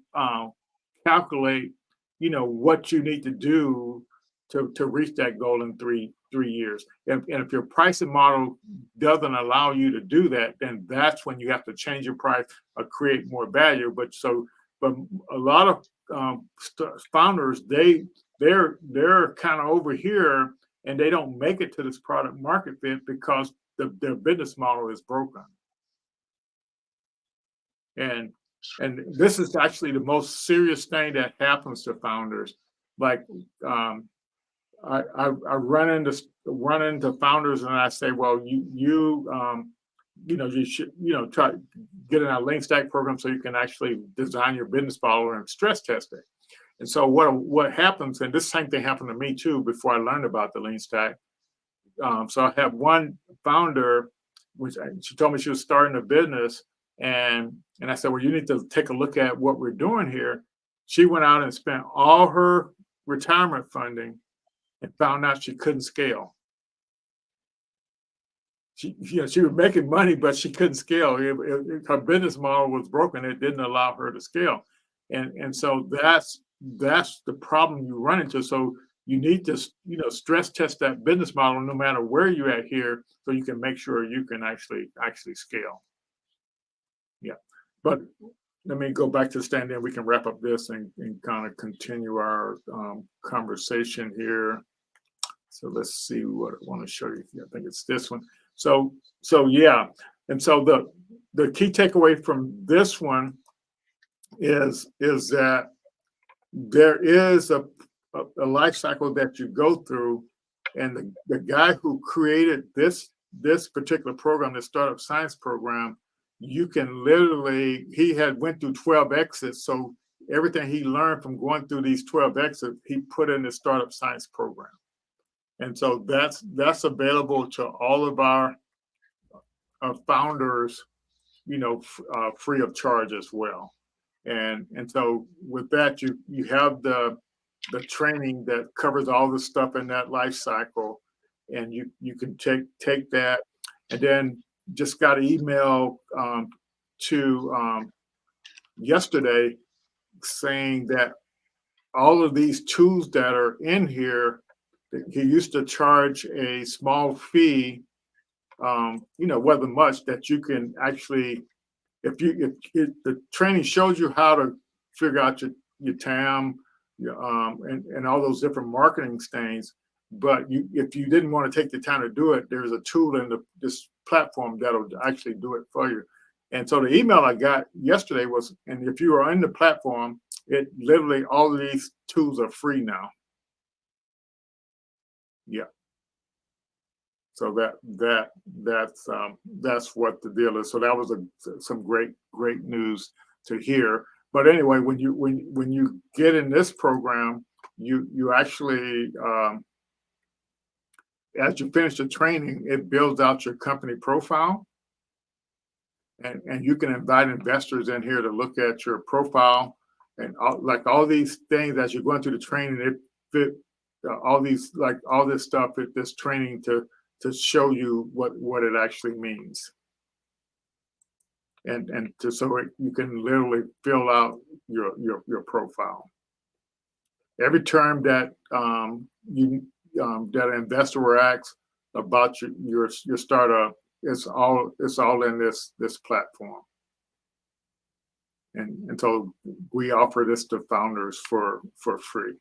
calculate, what you need to do to reach that goal in three years. And if your pricing model doesn't allow you to do that, then that's when you have to change your price or create more value. But a lot of founders, they're kind of over here and they don't make it to this product market fit because their business model is broken. And this is actually the most serious thing that happens to founders. Like I run into founders and I say, well, you should try to get in our Lean Stack program so you can actually design your business model and stress test it. And so what happens, and this same thing happened to me too before I learned about the Lean Stack. So I have one founder, which she told me she was starting a business, and I said, well, you need to take a look at what we're doing here. She went out and spent all her retirement funding and found out she couldn't scale. She was making money, but she couldn't scale. Her business model was broken. It didn't allow her to scale. And so that's the problem you run into. So you need to, stress test that business model no matter where you're at here, so you can make sure you can actually scale. Yeah, but let me go back to the stand in. We can wrap up this and kind of continue our conversation here. So let's see what I want to show you. I think it's this one. So yeah, and so the key takeaway from this one is that there is a life cycle that you go through, and the guy who created this particular program, the Startup Science Program, you can literally, he had went through 12 exits, so everything he learned from going through these 12 exits, he put in the Startup Science Program. And so that's available to all of our founders, free of charge as well. And so with that, you have the training that covers all the stuff in that life cycle, and you can take that. And then just got an email to yesterday saying that all of these tools that are in here, he used to charge a small fee, wasn't much, that you can actually, if the training shows you how to figure out your TAM, and all those different marketing things. But if you didn't want to take the time to do it, there's a tool in this platform that'll actually do it for you. And so the email I got yesterday was, and if you are in the platform, it literally, all of these tools are free now. Yeah. So that's what the deal is. So that was some great news to hear. But anyway, when you get in this program, you actually, as you finish the training, it builds out your company profile, and you can invite investors in here to look at your profile, and all these things as you're going through the training. It fit all this stuff at this training to show you what it actually means. And you can literally fill out your profile. Every term that that an investor will ask about your startup, it's all in this platform. And so we offer this to founders for free.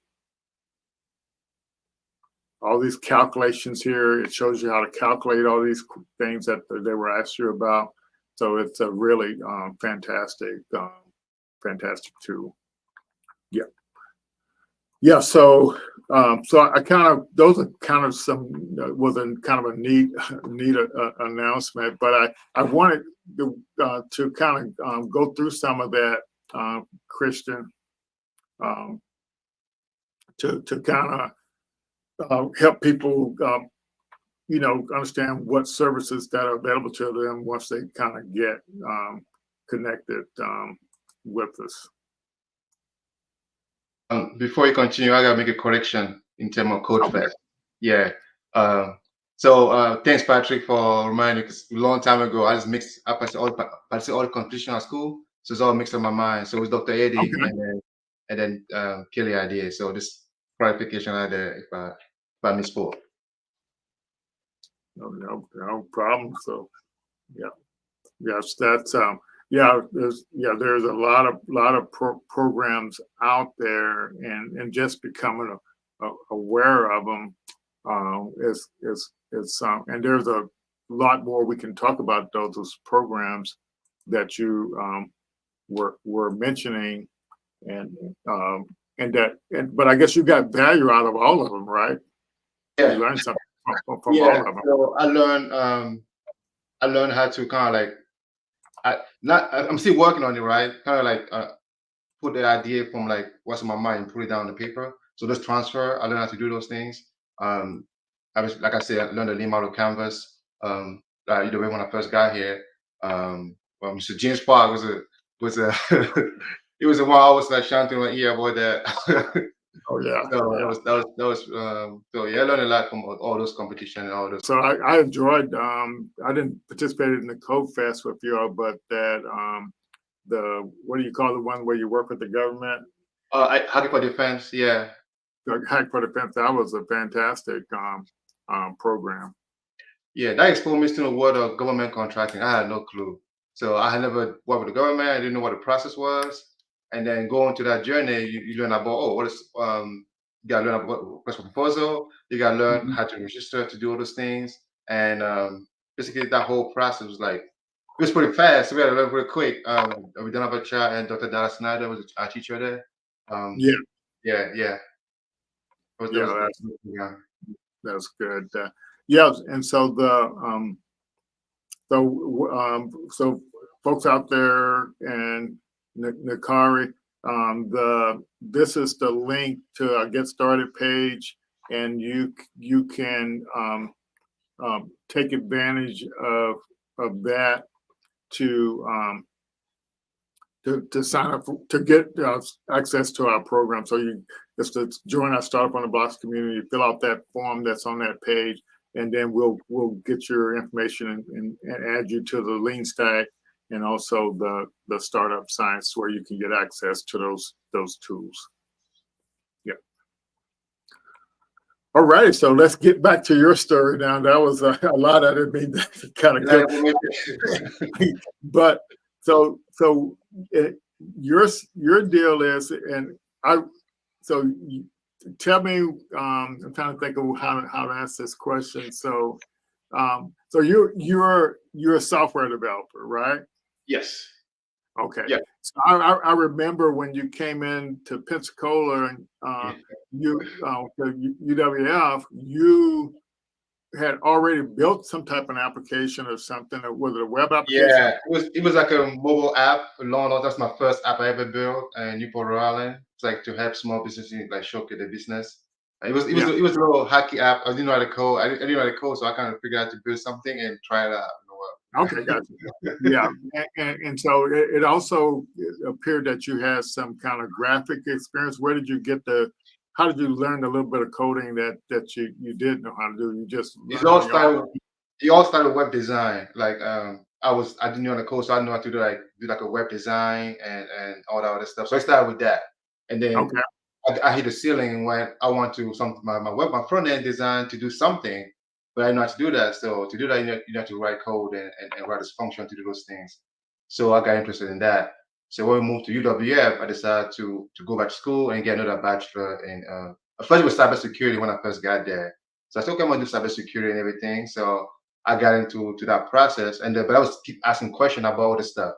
All these calculations here, it shows you how to calculate all these things that they were asked you about. So it's a really fantastic tool. Yeah. So So I kind of, those are kind of some, was a kind of a neat announcement, but I wanted to kind of go through some of that, Christian, um, to kind of help people, understand what services that are available to them once they kind of get connected with us. Before you continue, I gotta make a correction in terms of code Okay. fest. Yeah. Thanks, Patrick, for reminding me. Because a long time ago, I just mixed up I all the competition at school, so it's all mixed in my mind. So it was Dr. Eddie Okay. and then Kelly idea. So this clarification out there if I misspoke. No problem. So yeah, yes, that's there's a lot of programs out there, and just becoming aware of them is and there's a lot more we can talk about those programs that you were mentioning, and but I guess you got value out of all of them, right? You Yeah. learned something from all Yeah. of them. So I learned how to kind of like I'm still working on it, right? Kind of like put the idea from like what's in my mind and put it down on the paper. So this transfer, I learned how to do those things. I was like I said, I learned the lean model canvas. When I first got here, well, Mr. James Park was a it was the one I was like shouting in my ear about that. Oh yeah. So Yeah. that was so yeah, I learned a lot from all those competition and all those. So I enjoyed. I didn't participate in the Code Fest with you all, but that the what do you call the one where you work with the government? Hockey for Defense, yeah. The Hack for Defense. That was a fantastic program. Yeah, that exposed me to the world of government contracting. I had no clue. So I had never worked with the government. I didn't know what the process was. And then going to that journey, you learn about, what is, you got to learn about request for proposal. You got to learn how to register to do all those things. And basically that whole process was like, it was pretty fast. So we had to learn real quick. We done have a chat, and Dr. Dara Snyder was our teacher there. Yeah. Yeah. That's good. Yes, and so so folks out there and Nakari, this is the link to a get started page, and you can take advantage of that to sign up to get access to our program. So you just to join our Startup on the Blocks community, fill out that form that's on that page, and then we'll get your information and add you to the Lean Stack and also the Startup Science, where you can get access to those tools. Yeah. All right, so let's get back to your story now. That was a lot. I didn't mean to kind of get, but so your deal is, and tell me. I'm trying to think of how to ask this question. So you're a software developer, right? Yes. Okay. Yeah. So I remember when you came in to Pensacola and to UWF, you had already built some type of application or something, or was it a web application? Yeah, it was like a mobile app. That's my first app I ever built in Newport, Rhode Island. It's like to help small businesses like showcase their business. It was a little hacky app. I didn't know how to code. I didn't know how to code, so I kind of figured out to build something and try it out. Okay, gotcha. Yeah, and so it also appeared that you had some kind of graphic experience. Where did you get how did you learn a little bit of coding that you did know how to do? You just it all started with web design. Like I didn't know how to code, so I didn't know how to do like a web design and all that other stuff. So I started with that, and then I hit the ceiling when I want to my front end design to do something, but I didn't know how to do that. So to do that, you have to write code and write this function to do those things. So I got interested in that. So when we moved to UWF, I decided to go back to school and get another bachelor in first it was cybersecurity when I first got there. So I still came to do cybersecurity and everything. So I got into that process, but I was keep asking questions about all this stuff.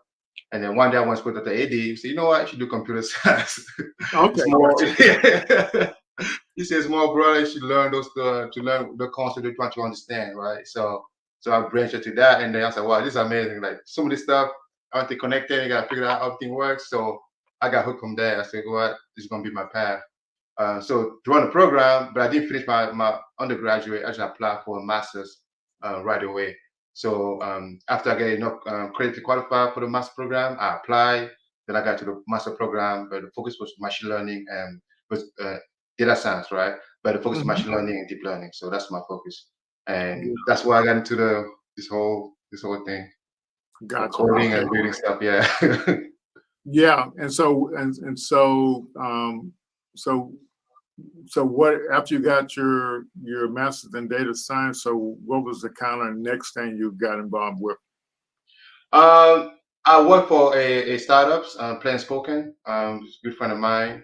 And then one day I went to the AD. He said, "You know what? I should do computer science." Okay. He says, "Small brother, you should learn those to learn the concept you want to understand, right?" So I branched into that, and then I said, "Wow, this is amazing! Like some of this stuff, I want to connect it. You got to figure out how everything works." So I got hooked from there. I said, "What? This is gonna be my path." So to run the program, but I didn't finish my undergraduate. I just applied for a master's right away. So after I get enough credit to qualify for the master program, I applied. Then I got to the master program, but the focus was machine learning and was data science, right? But the focus was Mhm. machine learning and deep learning. So that's my focus, and Yeah, that's why I got into this whole thing, the gotcha. coding Okay. and building stuff. Yeah. Yeah, and so so what after you got your master's in data science, so what was the kind of next thing you got involved with? I work for a startups, Plain Spoken. It's a good friend of mine.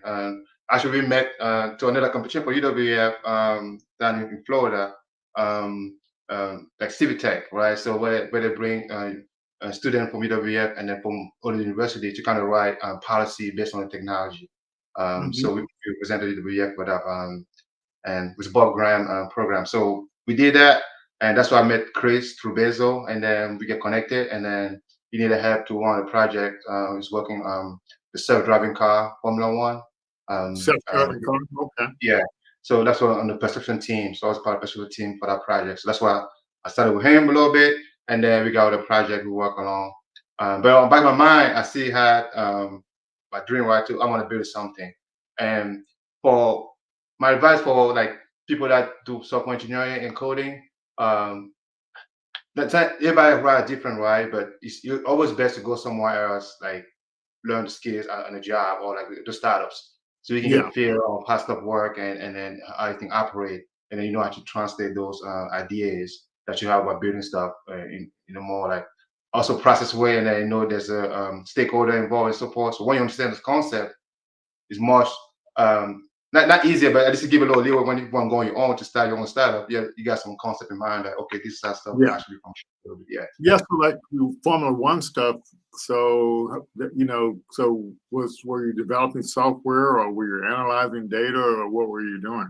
Actually, we met to another competition for UWF down in Florida, um, like Civic Tech, right? So where they bring a student from UWF and then from other university to kind of write policy based on the technology. Mhm. So we presented UWF with that. And with Bob Graham program. So we did that, and that's why I met Chris through Basil, and then we get connected, and then he needed help to run a project. He's working the self-driving car Formula One. And Self-driving car. Okay. yeah, so that's what on the perception team. So I was part of the perception team for that project. So that's why I started with him a little bit, and then we got a project we work along. But on back of my mind, I still had my dream right too. I want to build something, and for my advice for like people that do software engineering and coding, um, that's not everybody right different, right? But it's always best to go somewhere else, like learn the skills on a job or like the startups, so you can get Yeah. a feel of how stuff work and then how everything operate, and then you know how to translate those ideas that you have about building stuff in a more like also process way, and then you know there's a stakeholder involved and so forth. So when you understand this concept, it's much not easier, but at least to give a little leeway when you want to go on your own to start your own startup. Yeah, you got some concept in mind that okay, this is how stuff Yeah. actually functions a little bit. Yeah. Yes, so like Formula One stuff. So so were you developing software, or were you analyzing data, or what were you doing?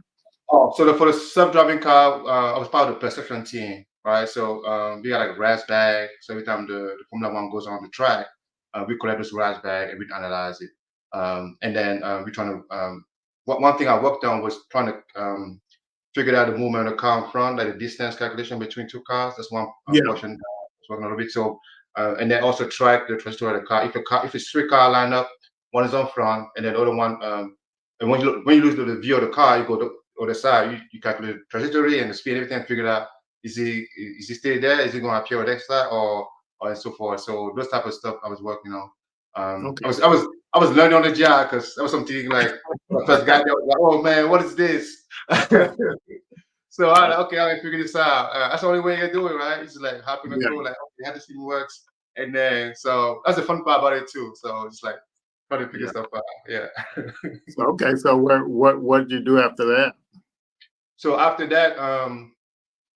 Oh, so for the self-driving car, I was part of the perception team, right? So we got like a RAS bag. So every time the Formula One goes on the track, we collect this RAS bag and we analyze it. And then we're trying to one thing I worked on was trying to figure out the movement of the car in front, like the distance calculation between two cars. That's one Yeah. portion I was working on a little bit. So and then also track the trajectory of the car. If it's three car line up, one is on front, and then the other one. And when you lose the view of the car, you go to the other side. You calculate the trajectory and the speed, everything. Figure out is he still there? Is he going to appear on the next side or and so forth. So those type of stuff I was working on. I Okay. was I was I was learning on the job because that was something like when I first got there. I was like, oh man, what is this? So I like, okay, I can figure this out. That's the only way you can do it, right? It's like hopping the Yeah. code, like okay, how this thing works, and then so that's the fun part about it too. So it's like trying to figure Yeah. stuff out. Yeah. So, okay. So what did you do after that? So after that,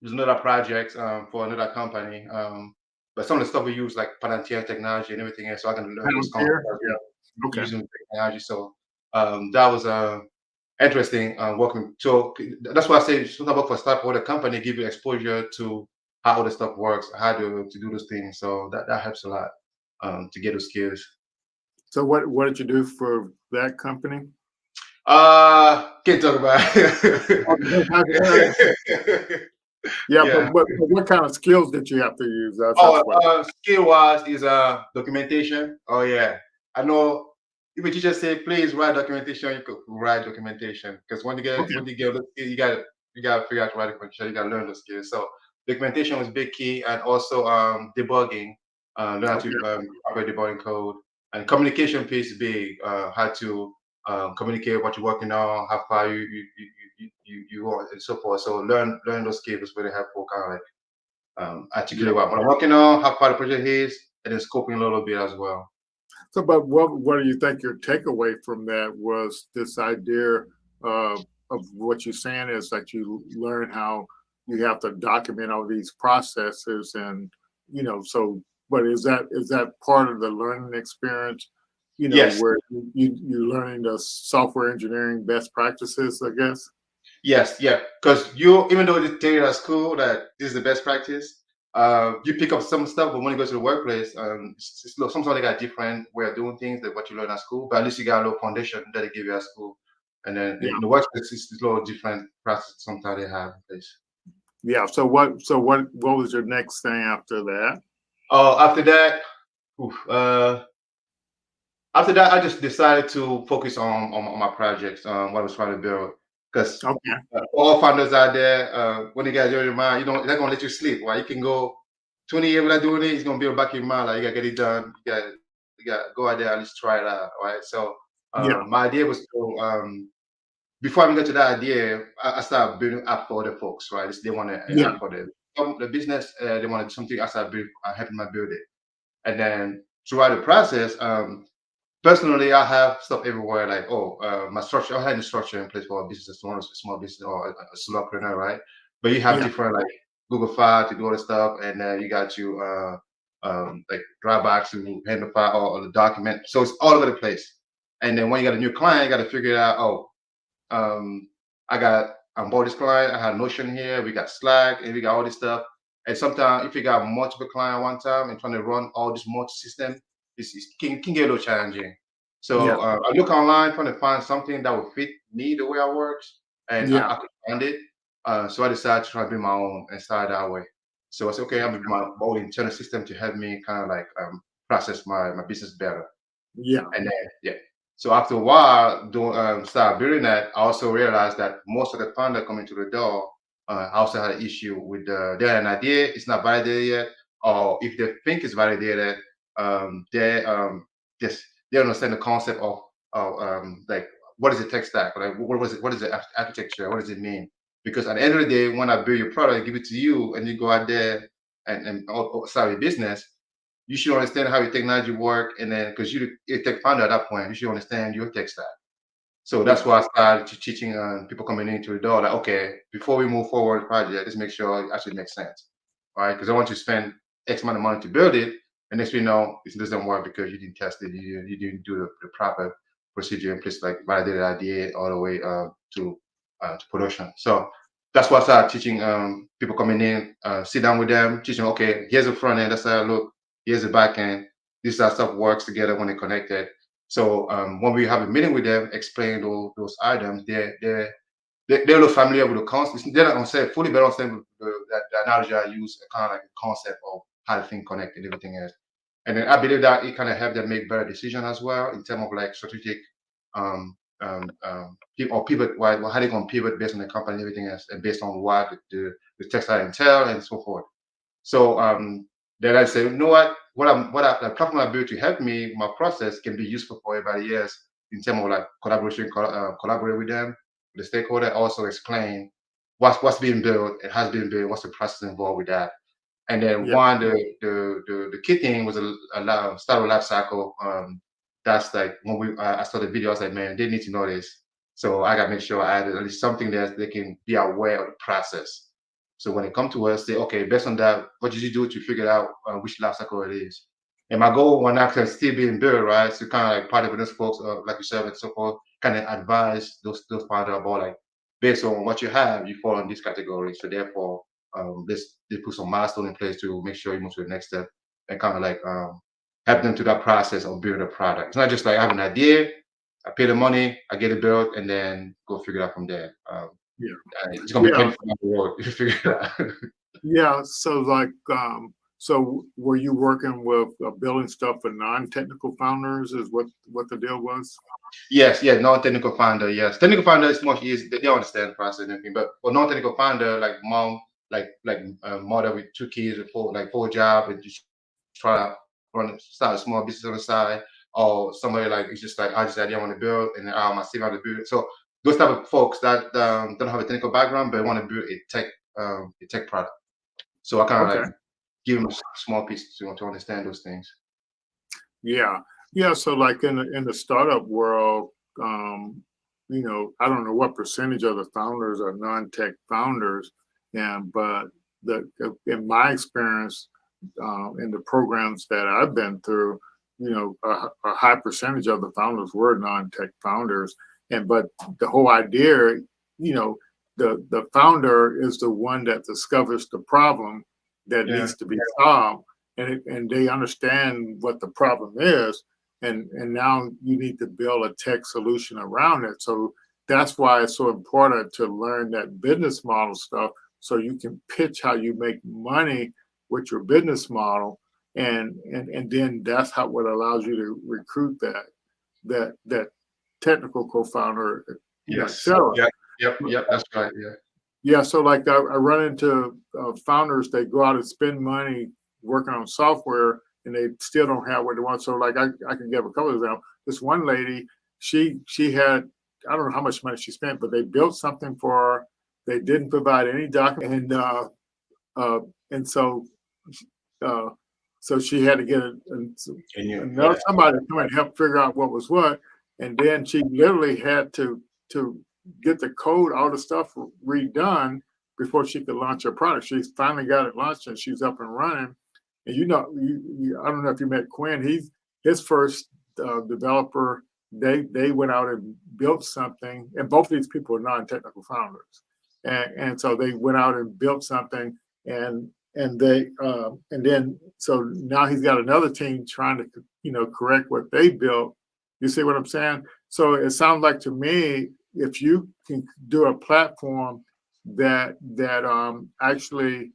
there's another project for another company. But some of the stuff we use like Palantir technology and everything else, so I can learn those concepts Palantir? Yeah. Okay. using technology. So that was interesting working. So that's why I say something about for a startup or the company give you exposure to how the stuff works, how to do those things. So that helps a lot to get those skills. So what did you do for that company? Can't talk about it. Yeah, but Yeah. what kind of skills did you have to use? That's Oh, what. skill wise is documentation. Oh yeah, I know. If a teacher say please write documentation, you could write documentation because Okay. when you get the skill, you got to figure out to write documentation. You got to learn the skills. So documentation was big key, and also debugging. Learn how to Okay. operate debugging code, and communication piece is big. How to communicate what you're working on, how far you want, and so forth. So learn those skills is really helpful. Kind of like Yeah. articulate what I'm working on, how far the project is, and then scoping a little bit as well. So, but what do you think your takeaway from that was? This idea of what you're saying is that you learn how you have to document all these processes, and so. But is that part of the learning experience? you know, Yes, where you're learning the software engineering best practices, I guess. yes, yeah. Because you, even though they tell you at school that this is the best practice, you pick up some stuff, but when you go to the workplace, sometimes they got different way of doing things than what you learn at school. But at least you got a little foundation that they give you at school, and then Yeah. in the workplace, it's a little different practice sometimes they have in place. Yeah. So what was your next thing after that? After that, oof, after that, I just decided to focus on my projects, what I was trying to build. Because Okay. all founders out there, when they got your mind, they're not gonna let you sleep. Right? You can go 20 years without doing it. It's gonna be in the back of your mind. Like you gotta get it done. You gotta go out there at least try it out. Right. So Yeah. my idea was to before I even got to that idea, I started building app for other folks. Right. They want an Yeah. app for the business. They wanted something. I started helping them build it, and then throughout the process. Personally, I have stuff everywhere like, my structure, I had the structure in place for a business, small business or a solopreneur, right? But you have Yeah. different like Google File to do all the stuff, and then you got you like Dropbox to handle file or the document. So it's all over the place. And then when you got a new client, you got to figure it out. Um, I got on board this client. I had Notion here. We got Slack, and we got all this stuff. And sometimes if you got multiple clients one time and trying to run all this multi-system, can get a little challenging. Yeah. So I look online trying to find something that would fit me the way I work, and Yeah. I could find it. So I decided to try to build my own and start that way. So I said, okay, I'm gonna build my own internal system to help me kind of like process my business better. Yeah. And then yeah. So after a while, doing start building that, I also realized that most of the fund that coming to the door, I also had an issue with they had an idea, it's not validated yet, or if they think it's validated, they just they don't understand the concept of like what is the tech stack, like what is the architecture, what does it mean? Because at the end of the day, when I build your product, give it to you, and you go out there and start your business, you should understand how your technology work, and then because you're a tech founder at that point, you should understand your tech stack. So that's Yeah. why I started teaching people coming into the door, like, okay, before we move forward with the project, let's make sure it actually makes sense, right? Because I want you to spend X amount of money to build it, and next thing you know, it doesn't work because you didn't test it, you didn't do the proper procedure in place, like validate the idea all the way to production. So that's why I started teaching people coming in, sit down with them, teach them, okay, here's the front end, that's how it look, here's the back end, this is how stuff works together when they're connected. So when we have a meeting with them, explain those items, they're a little familiar with the concept. They're not gonna say it fully, but understand the analogy I use, kind of like the concept of how the thing connect and everything else. And then I believe that it kind of help them make better decisions as well in terms of like strategic or pivot, how they gonna pivot based on the company and everything else, and based on what the textile entail and so forth. So then I say, you know the platform I built to help me, my process can be useful for everybody else in terms of like collaboration, collaborate with them, with the stakeholder, also explain what's being built, it has been built, what's the process involved with that. And then Yeah. one, the key thing was start with life cycle. That's like when I started the video, I was like, man, they need to know this. So I gotta make sure I added at least something that they can be aware of the process. So when they come to us, say, okay, based on that, what did you do to figure out which life cycle it is? And my goal when actually still being built, right, so kind of like partner with those folks, like yourself and so forth, kind of advise those founders about like based on what you have, you fall in this category. So therefore, let's put some milestone in place to make sure you move to the next step and kind of like help them to that process of building a product. It's not just like I have an idea, I pay the money, I get it built, and then go figure it out from there. Yeah. It's gonna be Yeah. painful down the road if you figure it out. Yeah. So like, so were you working with building stuff for non-technical founders? Is what the deal was? Yes, yeah, non-technical founder, yes. Technical founder is much easier, they understand the process and everything, but for non-technical founder, like mom, like mother with two kids and full job and just try to start a small business on the side, or somebody like it's just like I just idea I want to build and I see how to build it. So those type of folks that don't have a technical background but want to build a tech product. So I kind of Okay. like give them a small piece to understand those things. Yeah. Yeah. So like in the startup world, I don't know what percentage of the founders are non-tech founders, but in my experience, in the programs that I've been through, a high percentage of the founders were non-tech founders, but the whole idea, the founder is the one that discovers the problem that Yeah. needs to be solved, and they understand what the problem is, and now you need to build a tech solution around it. So that's why it's so important to learn that business model stuff, so you can pitch how you make money with your business model, and then that's what allows you to recruit that technical co-founder, et Yes. cetera. Yep. That's right. Yeah. Yeah, so like I run into founders, they go out and spend money working on software, and they still don't have what they want. So like I can give a couple of examples. This one lady, she had, I don't know how much money she spent, but they built something for her. They didn't provide any document, and so she had to get somebody to come and help figure out what was what, and then she literally had to get the code, all the stuff redone before she could launch her product. She finally got it launched, and she's up and running. And I don't know if you met Quinn. His first developer. They went out and built something, and both of these people are non-technical founders, and so they went out and built something, and then so now he's got another team trying to correct what they built. You see what I'm saying? So it sounds like to me, if you can do a platform that actually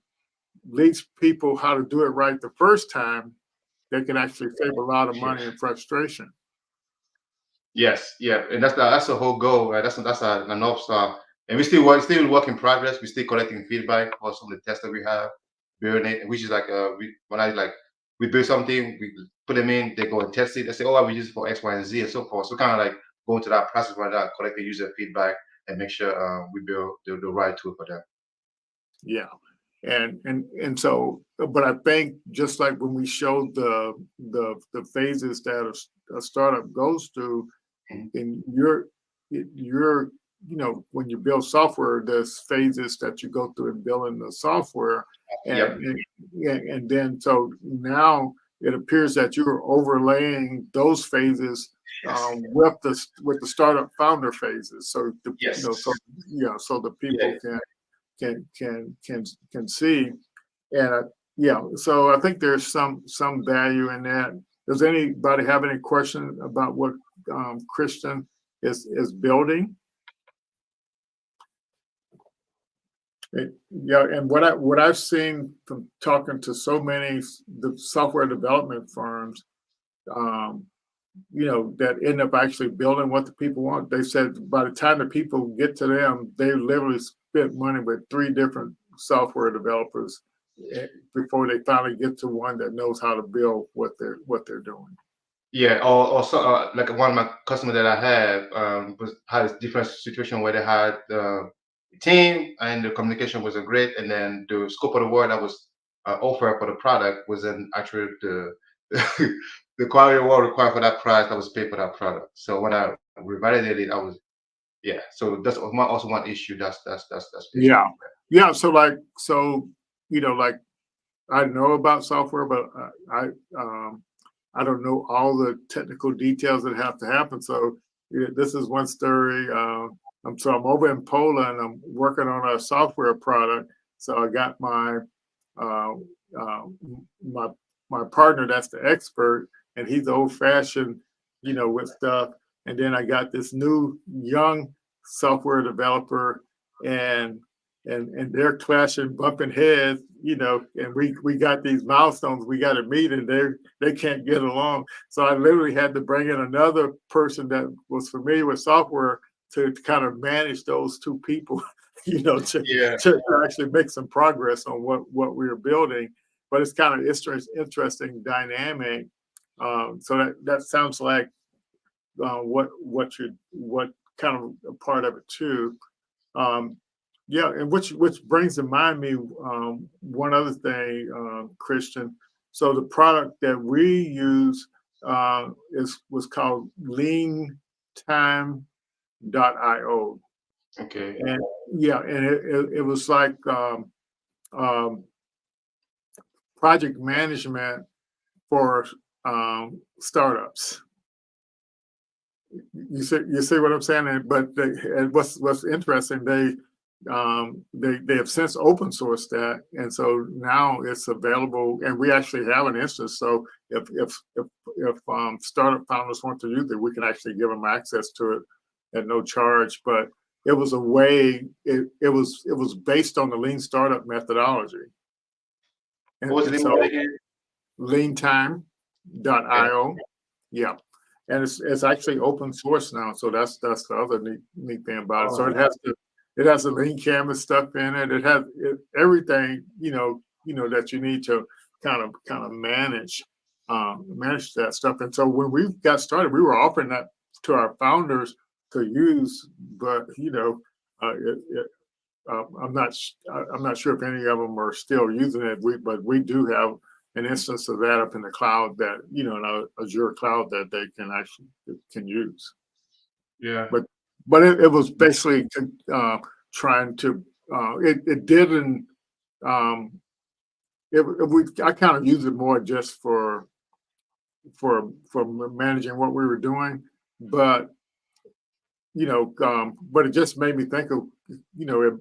leads people how to do it right the first time, they can actually save a lot of money and frustration. Yes, yeah, and that's the whole goal, right? That's a North Star, and still work in progress. We're still collecting feedback for some of the tests that we have, building it, which is like we build something, we put them in, they go and test it, they say, oh, we use it for X, Y, and Z, and so forth. So kind of like going to that process right now, collecting user feedback, and make sure we build the right tool for them. Yeah. And so, but I think just like when we showed the phases that a startup goes through, and when you build software, there's phases that you go through in building the software, and then so now it appears that you're overlaying those phases with the startup founder phases. So so the people can see, and so I think there's some value in that. Does anybody have any question about what Christian is building? Yeah, and what I've seen from talking to so many the software development firms, that end up actually building what the people want. They said by the time the people get to them, they literally spent money with 3 different software developers before they finally get to one that knows how to build what they're doing. Yeah, or so, like one of my customers that I have had a different situation where they had the team and the communication wasn't great, and then the scope of the work that was offered for the product wasn't actually the the quality of work required for that price that was paid for that product. So when I revalidated, So that's also one issue. That's Yeah. So like I know about software, but I don't know all the technical details that have to happen. So this is one story. I'm over in Poland. I'm working on a software product. So I got my my partner that's the expert, and he's old-fashioned, with stuff. And then I got this new young software developer, and they're clashing, bumping heads, and we got these milestones we got to meet, and they can't get along. So I literally had to bring in another person that was familiar with software to kind of manage those 2 people, to actually make some progress on what we were building. But it's kind of interesting dynamic. So that sounds like what kind of a part of it too. And which brings to mind me one other thing, Christian. So the product that we use was called leantime.io. okay. And it was like project management for startups. You see what I'm saying? But and what's interesting, they have since open sourced that, and so now it's available, and we actually have an instance. So if startup founders want to use it, we can actually give them access to it at no charge. But it was a way. It was based on the lean startup methodology. What was the And name so of it again? leantime.io. Yeah. And it's actually open source now. So that's the other neat thing about it. So it has the lean canvas stuff in it. It has everything, that you need to kind of manage that stuff. And so when we got started, we were offering that to our founders to use, but I'm not sure if any of them are still using it. But we do have an instance of that up in the cloud that in Azure cloud that they can use. Yeah. But it was basically trying to it didn't I kind of use it more just for managing what we were doing, but but it just made me think of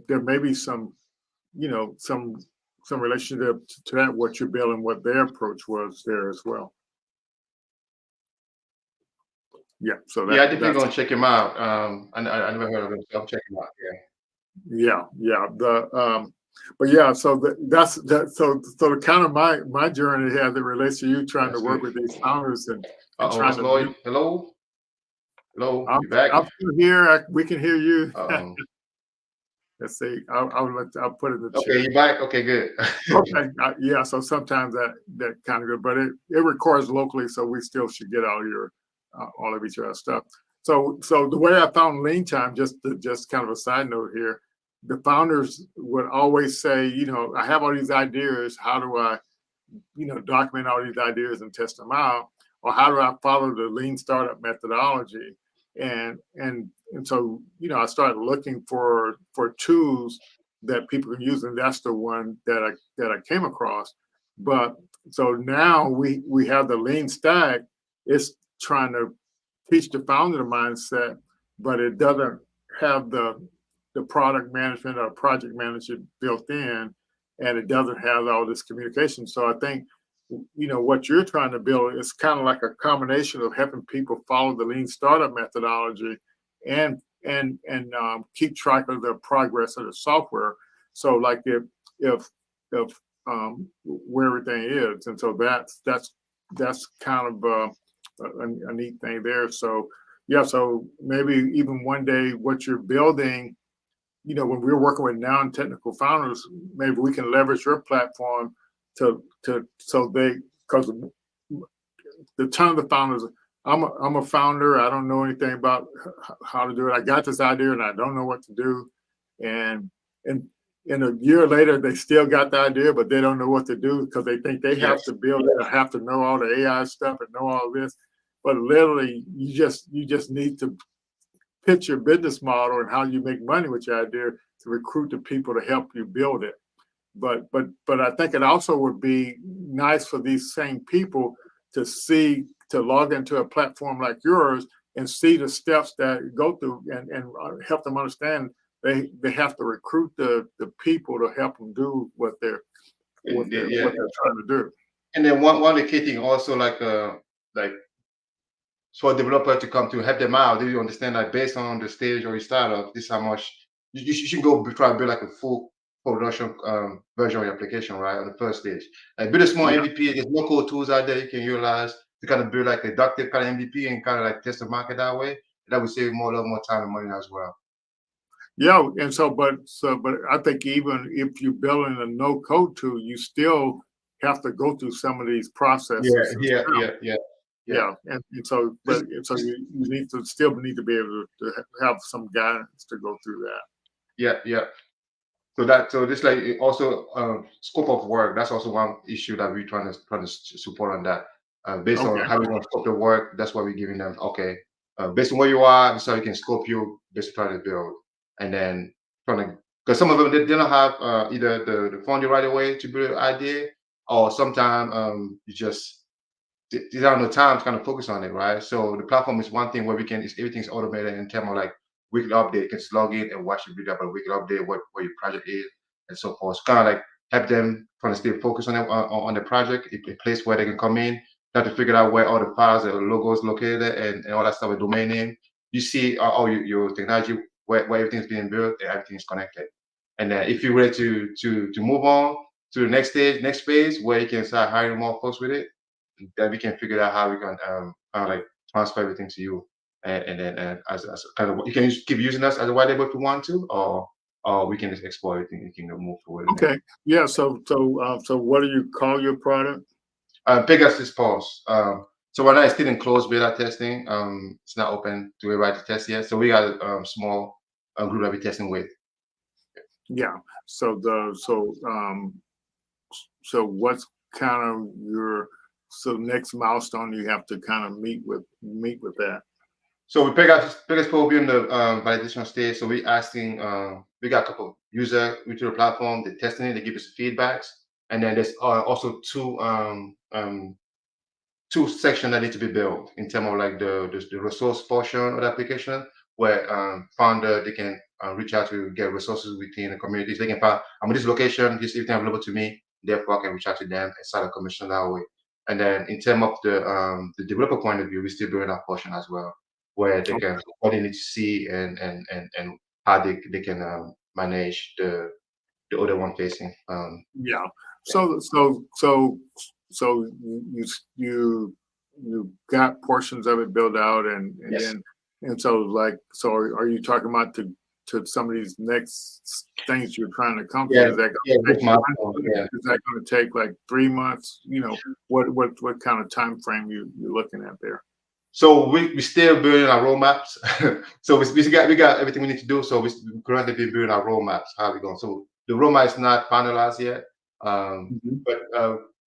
there may be some some relationship to that, what you're building, what their approach was there as well. Yeah, so Yeah, I definitely gonna check him out. I never heard of him, so I'm checking him out. yeah. But yeah, so that's that. So kind of my journey as it relates to you trying That's to work good. with these founders and trying What's to. Lloyd? Hello, you back? I'm still here. We can hear you. Um, Let's see. I'll put it in the okay, chat. you back? Okay, good. Okay. Yeah. So sometimes that kind of good, but it records locally, so we still should get all of each other's stuff. So the way I found lean time, just kind of a side note here, the founders would always say, I have all these ideas. How do I, document all these ideas and test them out, or how do I follow the lean startup methodology? And so I started looking for tools that people can use, and that's the one that I came across. But so now we have the lean stack. It's trying to teach the founder mindset, but it doesn't have the product management or project management built in, and it doesn't have all this communication. So I think what you're trying to build is kind of like a combination of helping people follow the lean startup methodology and keep track of the progress of the software. So like if where everything is, and so that's kind of a neat thing there. So yeah, so maybe even one day what you're building, when we're working with non-technical founders, maybe we can leverage your platform because the ton of the founders, I'm a founder. I don't know anything about how to do it. I got this idea and I don't know what to do. And a year later, they still got the idea, but they don't know what to do because they think they have to build it, or have to know all the AI stuff and know all this. But literally, you just need to pitch your business model and how you make money with your idea to recruit the people to help you build it. But I think it also would be nice for these same people to log into a platform like yours and see the steps that go through and help them understand they have to recruit the people to help them do what they're trying to do. And then one of the key thing also like for a developer to come to help them out, they understand that based on the stage or your startup, this is how much you should go try to build like a full production version of your application, right? On the first stage. Like build a small MVP, there's no code tools out there you can utilize to kind of build like a adaptive kind of MVP and kind of like test the market that way. That would save a lot more time and money as well. Yeah, and but I think even if you're building a no code tool, you still have to go through some of these processes. Yeah, and so you need to be able to have some guidance to go through that. Yeah. So this like also scope of work. That's also one issue that we're trying to support on that. Based on how we want to scope the work, that's why we're giving them based on where you are, so you can scope you based on trying to build, and then because some of them they don't have either the funding right away to build an idea, or sometimes you just they don't have no time to kind of focus on it, right? So the platform is one thing where everything's automated in terms of like weekly update. You can just log in and watch the video about a weekly update, what your project is, and so forth. So kind of like help them kind of stay focused on it, on the project, a place where they can come in, have to figure out where all the files, the logos located, and all that stuff, a domain name. You see all your technology, where everything's being built and everything's connected. And then if you're ready to move on to the next stage, next phase, where you can start hiring more folks with it, then we can figure out how we can kind of like transfer everything to you, and then as kind of you can keep using us as a white label if you want to, or we can just export everything. You can move forward. Okay. Yeah. So what do you call your product? Pegasus Plus. So right now it's still in closed beta testing. It's not open to everybody to test yet. So we got a small group that we're testing with. Yeah. So so what's kind of your next milestone you have to kind of meet with that? So with Pegasus Plus will be in the validation stage. So we asking, we got a couple of users into the platform. They're testing it. They give us feedbacks, and then there's also two sections that need to be built in terms of like the resource portion of the application, where founder they can reach out to get resources within the communities. They can find I'm at this location, this everything available to me. Therefore, I can reach out to them and start a commission that way. And then in terms of the developer point of view, we're still doing that portion as well, where they can what they need to see and how they can manage the other one facing. Yeah. So you got portions of it built out, and Yes. then and so like so are you talking about to some of these next things you're trying to accomplish? Yeah, Is that yeah, gonna with take my is that going to take like 3 months? You know, what kind of time frame you're looking at there? So we still building our roadmaps. So we got everything we need to do. So we currently been building our roadmaps. How we going? So the roadmap is not finalized yet. Mhm. But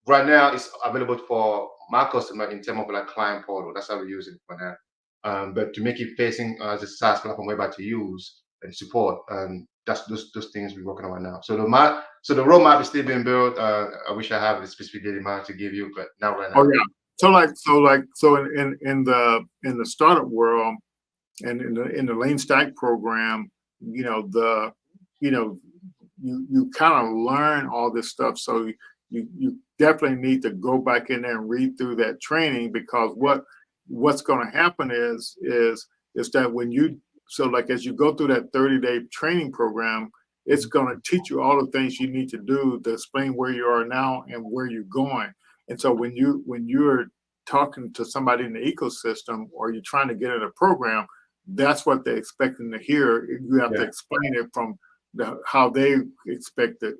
right now it's available for my customer in terms of like client portal. That's how we use it for now. But to make it facing as a SaaS platform we're about to use and support, that's those things we're working on right now. So the roadmap is still being built. I wish I have a specific date in mind to give you, but not right now. Oh yeah. So in the startup world and in the lean stack program, you know you kind of learn all this stuff. So you definitely need to go back in there and read through that training, because what's going to happen is that when you like as you go through that 30-day training program, it's going to teach you all the things you need to do to explain where you are now and where you're going. And so when you're talking to somebody in the ecosystem, or you're trying to get in a program, that's what they're expecting to hear. You have to explain it from how they expect to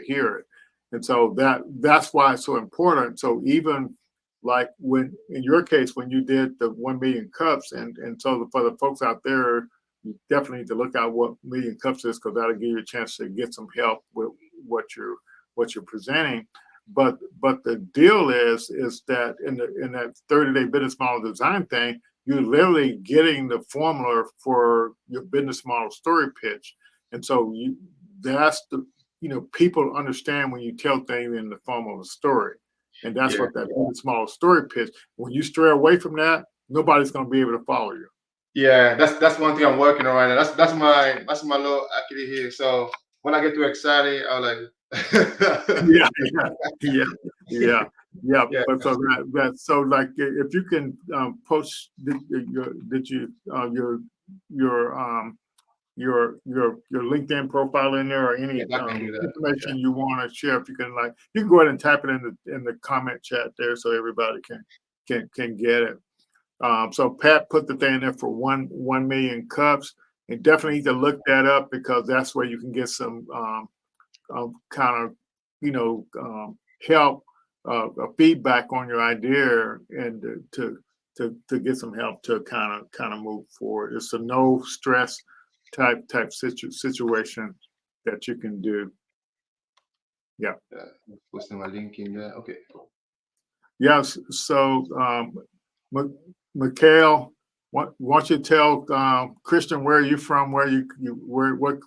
hear it. And so that's why it's so important. So even like when in your case, when you did the 1 million cups, and so for the folks out there, you definitely need to look out what million cups is, because that'll give you a chance to get some help with what you're presenting. But the deal is that in that 30-day business model design thing, you're literally getting the formula for your business model story pitch. And so that's the people understand when you tell things in the form of a story. And that's what that business model story pitch. When you stray away from that, nobody's going to be able to follow you. Yeah, that's one thing I'm working on right now. That's my little activity here. So when I get too excited, I'll like Yeah, yeah. Yeah. But so so like if you can post your LinkedIn profile in there, or any I can do that. information you want to share, if you can you can go ahead and type it in the comment chat there, so everybody can get it. So Pat put the thing in there for 1 million cups, and definitely need to look that up, because that's where you can get some kind of help, feedback on your idea, and to get some help to kind of move forward. It's a no stress type situation that you can do. Yeah. Posting my link in there. Okay. Yes. So Mikhail, why don't you tell Christian where are you from,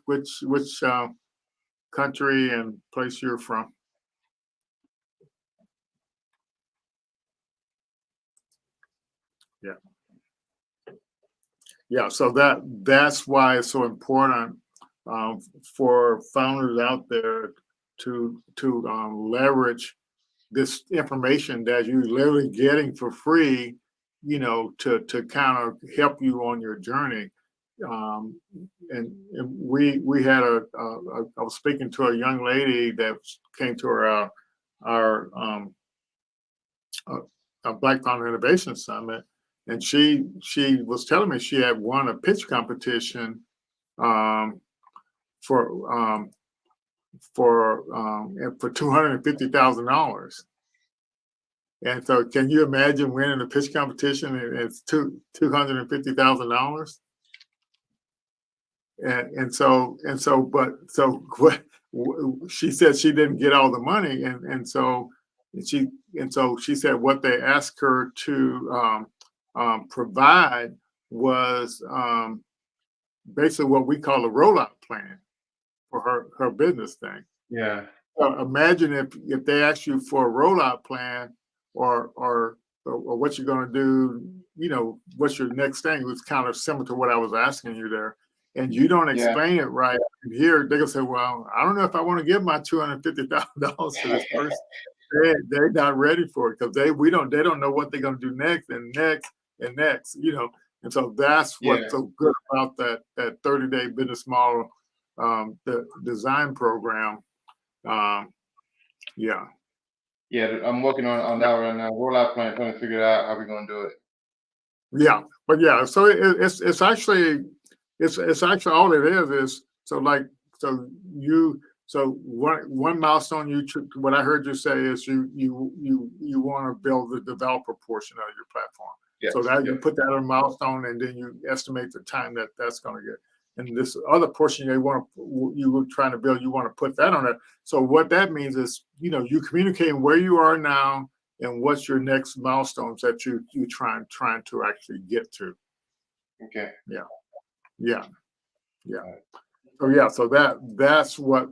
which country and place you're from? Yeah. Yeah. So that's why it's so important for founders out there to leverage this information that you're literally getting for free, to kind of help you on your journey. And we had I was speaking to a young lady that came to our Black Founder Innovation Summit, and she was telling me she had won a pitch competition for $250,000. And so, can you imagine winning a pitch competition and it's $250,000? What she said, she didn't get all the money, and so she said what they asked her to provide was basically what we call a rollout plan for her business thing. Yeah. Imagine if they ask you for a rollout plan or what you're going to do, what's your next thing. It was kind of similar to what I was asking you there. And you don't explain it right. And here they're gonna say, "Well, I don't know if I want to give my $250,000 to this person." They're not ready for it because they don't know what they're gonna do next and next and next. And so that's what's so good about that 30-day business model, the design program. Yeah. Yeah, I'm working on that right now. Rollout plan, trying to figure out how we're gonna do it. Yeah, but yeah, so it's actually all it is so one milestone what I heard you say is you want to build the developer portion of your platform. Yes, so that you put that on a milestone, and then you estimate the time that's going to get. And this other portion you were trying to build, you want to put that on it. So what that means is, you communicating where you are now and what's your next milestones that you trying to actually get to. Okay. Yeah. So that's what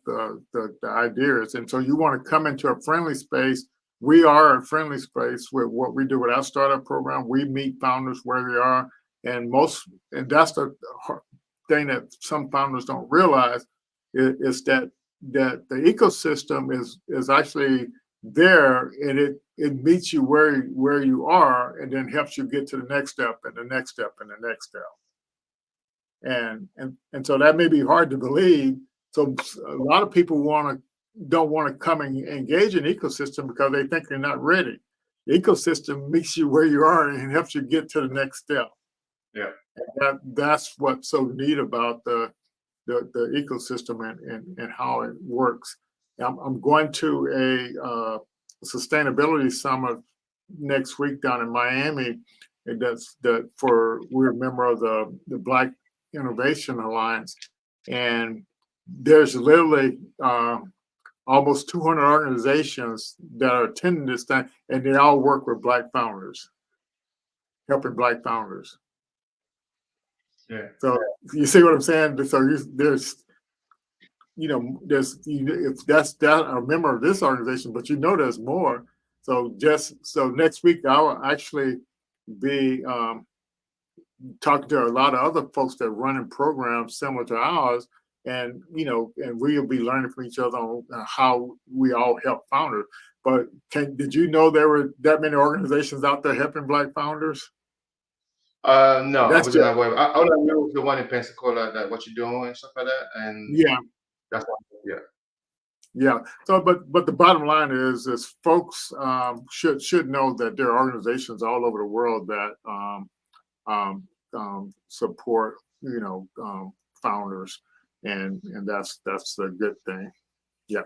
the idea is. And so you want to come into a friendly space. We are a friendly space with what we do with our startup program. We meet founders where they are, and that's the thing that some founders don't realize is that the ecosystem is actually there, and it meets you where you are, and then helps you get to the next step and the next step and the next step. And so that may be hard to believe. So a lot of people don't want to come and engage in ecosystem because they think they're not ready. The ecosystem meets you where you are and helps you get to the next step. Yeah. That's what's so neat about the ecosystem and how it works. I'm going to a sustainability summit next week down in Miami, and we're a member of the Black Innovation Alliance, and there's literally almost 200 organizations that are attending this thing, and they all work with Black founders, helping Black founders. Yeah. So you see what I'm saying? So if that's a member of this organization, but there's more. So next week I'll actually be talking to a lot of other folks that are running programs similar to ours, and we'll be learning from each other on how we all help founders. But did you know there were that many organizations out there helping Black founders? No, I wasn't aware. I don't know the one in Pensacola, that what you're doing and stuff like that, and that's what, yeah. So, but the bottom line is folks should know that there are organizations all over the world that support founders, and that's a good thing. Yeah.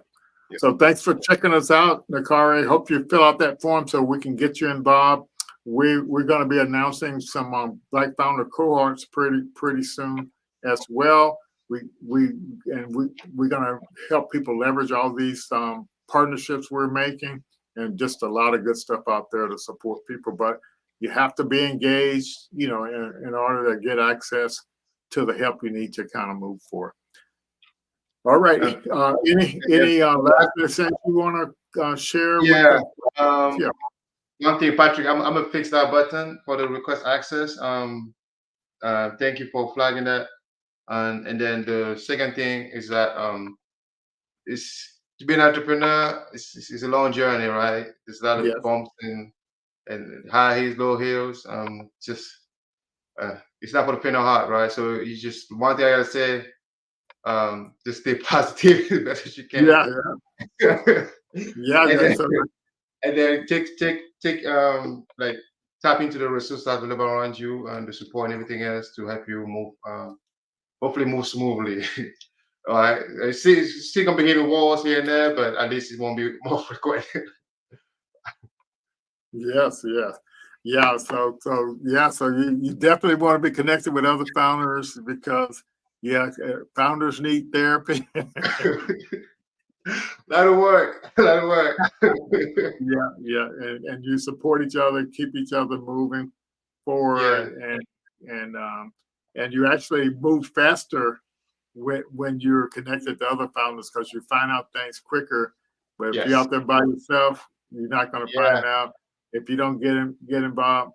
So thanks for checking us out, Nakare. Hope you fill out that form so we can get you involved. We're going to be announcing some Black founder cohorts pretty soon as well. We're going to help people leverage all these partnerships we're making, and just a lot of good stuff out there to support people. But you have to be engaged, in order to get access to the help you need to kind of move forward. All right. Any last message you want to share? one thing, Patrick, I'm gonna fix that button for the request access. Thank you for flagging that. And then the second thing is that it's to be an entrepreneur. It's a long journey, right? There's a lot of Yes. bumps and high hills, low hills. Just it's not for the faint of heart, right? So you just one thing I gotta say, just stay positive as best as you can. Yeah. Yeah. and then So, and then take like tap into the resources available around you and the support and everything else to help you move hopefully move smoothly. All right. Still gonna be hitting walls here and there, but at least it won't be more frequent. yes. Yes. Yeah. So you definitely want to be connected with other founders because founders need therapy. Lot of work. A lot of work. Yeah, and you support each other, keep each other moving forward, and you actually move faster when you're connected to other founders because you find out things quicker. But if you're Yes. out there by yourself, you're not going to Yeah. find out if you don't get involved.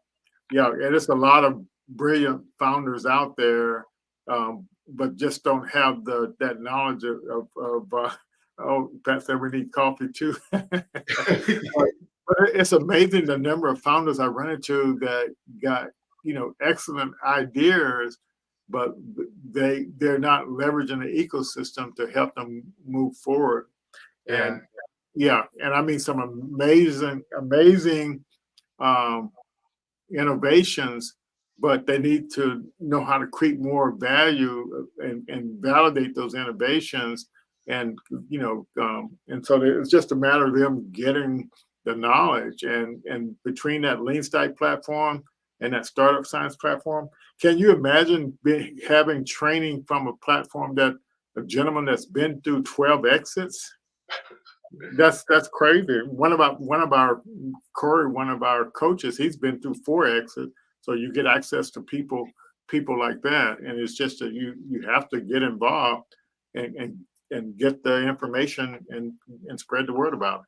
Yeah, and there's a lot of brilliant founders out there, but just don't have that knowledge of oh, Pat said we need coffee too. But it's amazing the number of founders I run into that got excellent ideas, but they're not leveraging the ecosystem to help them move forward. Yeah. And I mean some amazing innovations, but they need to know how to create more value and validate those innovations. And and so it's just a matter of them getting the knowledge. And between that Lean Stack platform and that startup science platform, can you imagine having training from a platform that a gentleman that's been through 12 exits? That's crazy. One of our Corey, one of our coaches, he's been through 4 exits. So you get access to people like that, and it's just that you have to get involved and get the information and spread the word about it.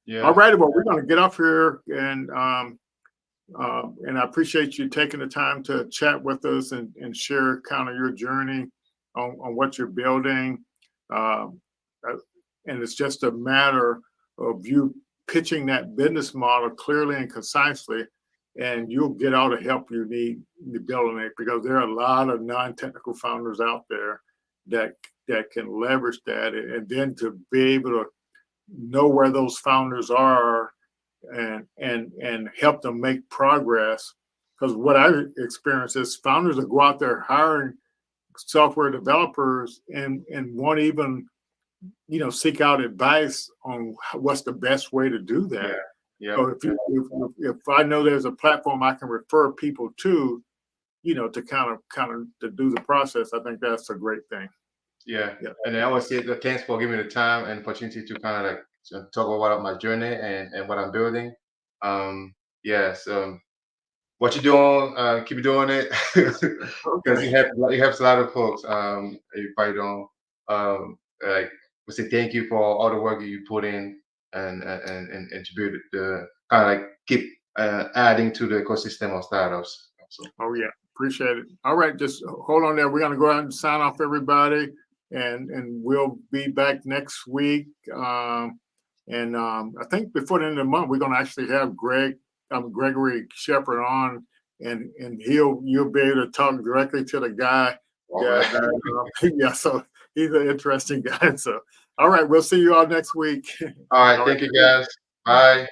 Yeah. All right, well, we're going to get off here, and I appreciate you taking the time to chat with us and share kind of your journey on what you're building. And it's just a matter of you pitching that business model clearly and concisely, and you'll get all the help you need in building it, because there are a lot of non-technical founders out there that can leverage that, and then to be able to know where those founders are and help them make progress. Because what I experience is founders that go out there hiring software developers and won't even seek out advice on what's the best way to do that. Yeah. So if I know there's a platform I can refer people to, to kind of to do the process, I think that's a great thing. Yeah. And I always say thanks for giving me the time and opportunity to kind of like talk about my journey and what I'm building. So what you're doing, keep doing it because it helps a lot of folks. You probably don't like we say thank you for all the work you put in and to be able to kind of like keep adding to the ecosystem of startups. So. Oh yeah, appreciate it. All right, just hold on there. We're gonna go ahead and sign off, everybody, and we'll be back next week. I think before the end of the month, we're gonna actually have Gregory Shepard on, and you'll be able to talk directly to the guy. So he's an interesting guy. So all right, we'll see you all next week. All right, thank you guys. Bye.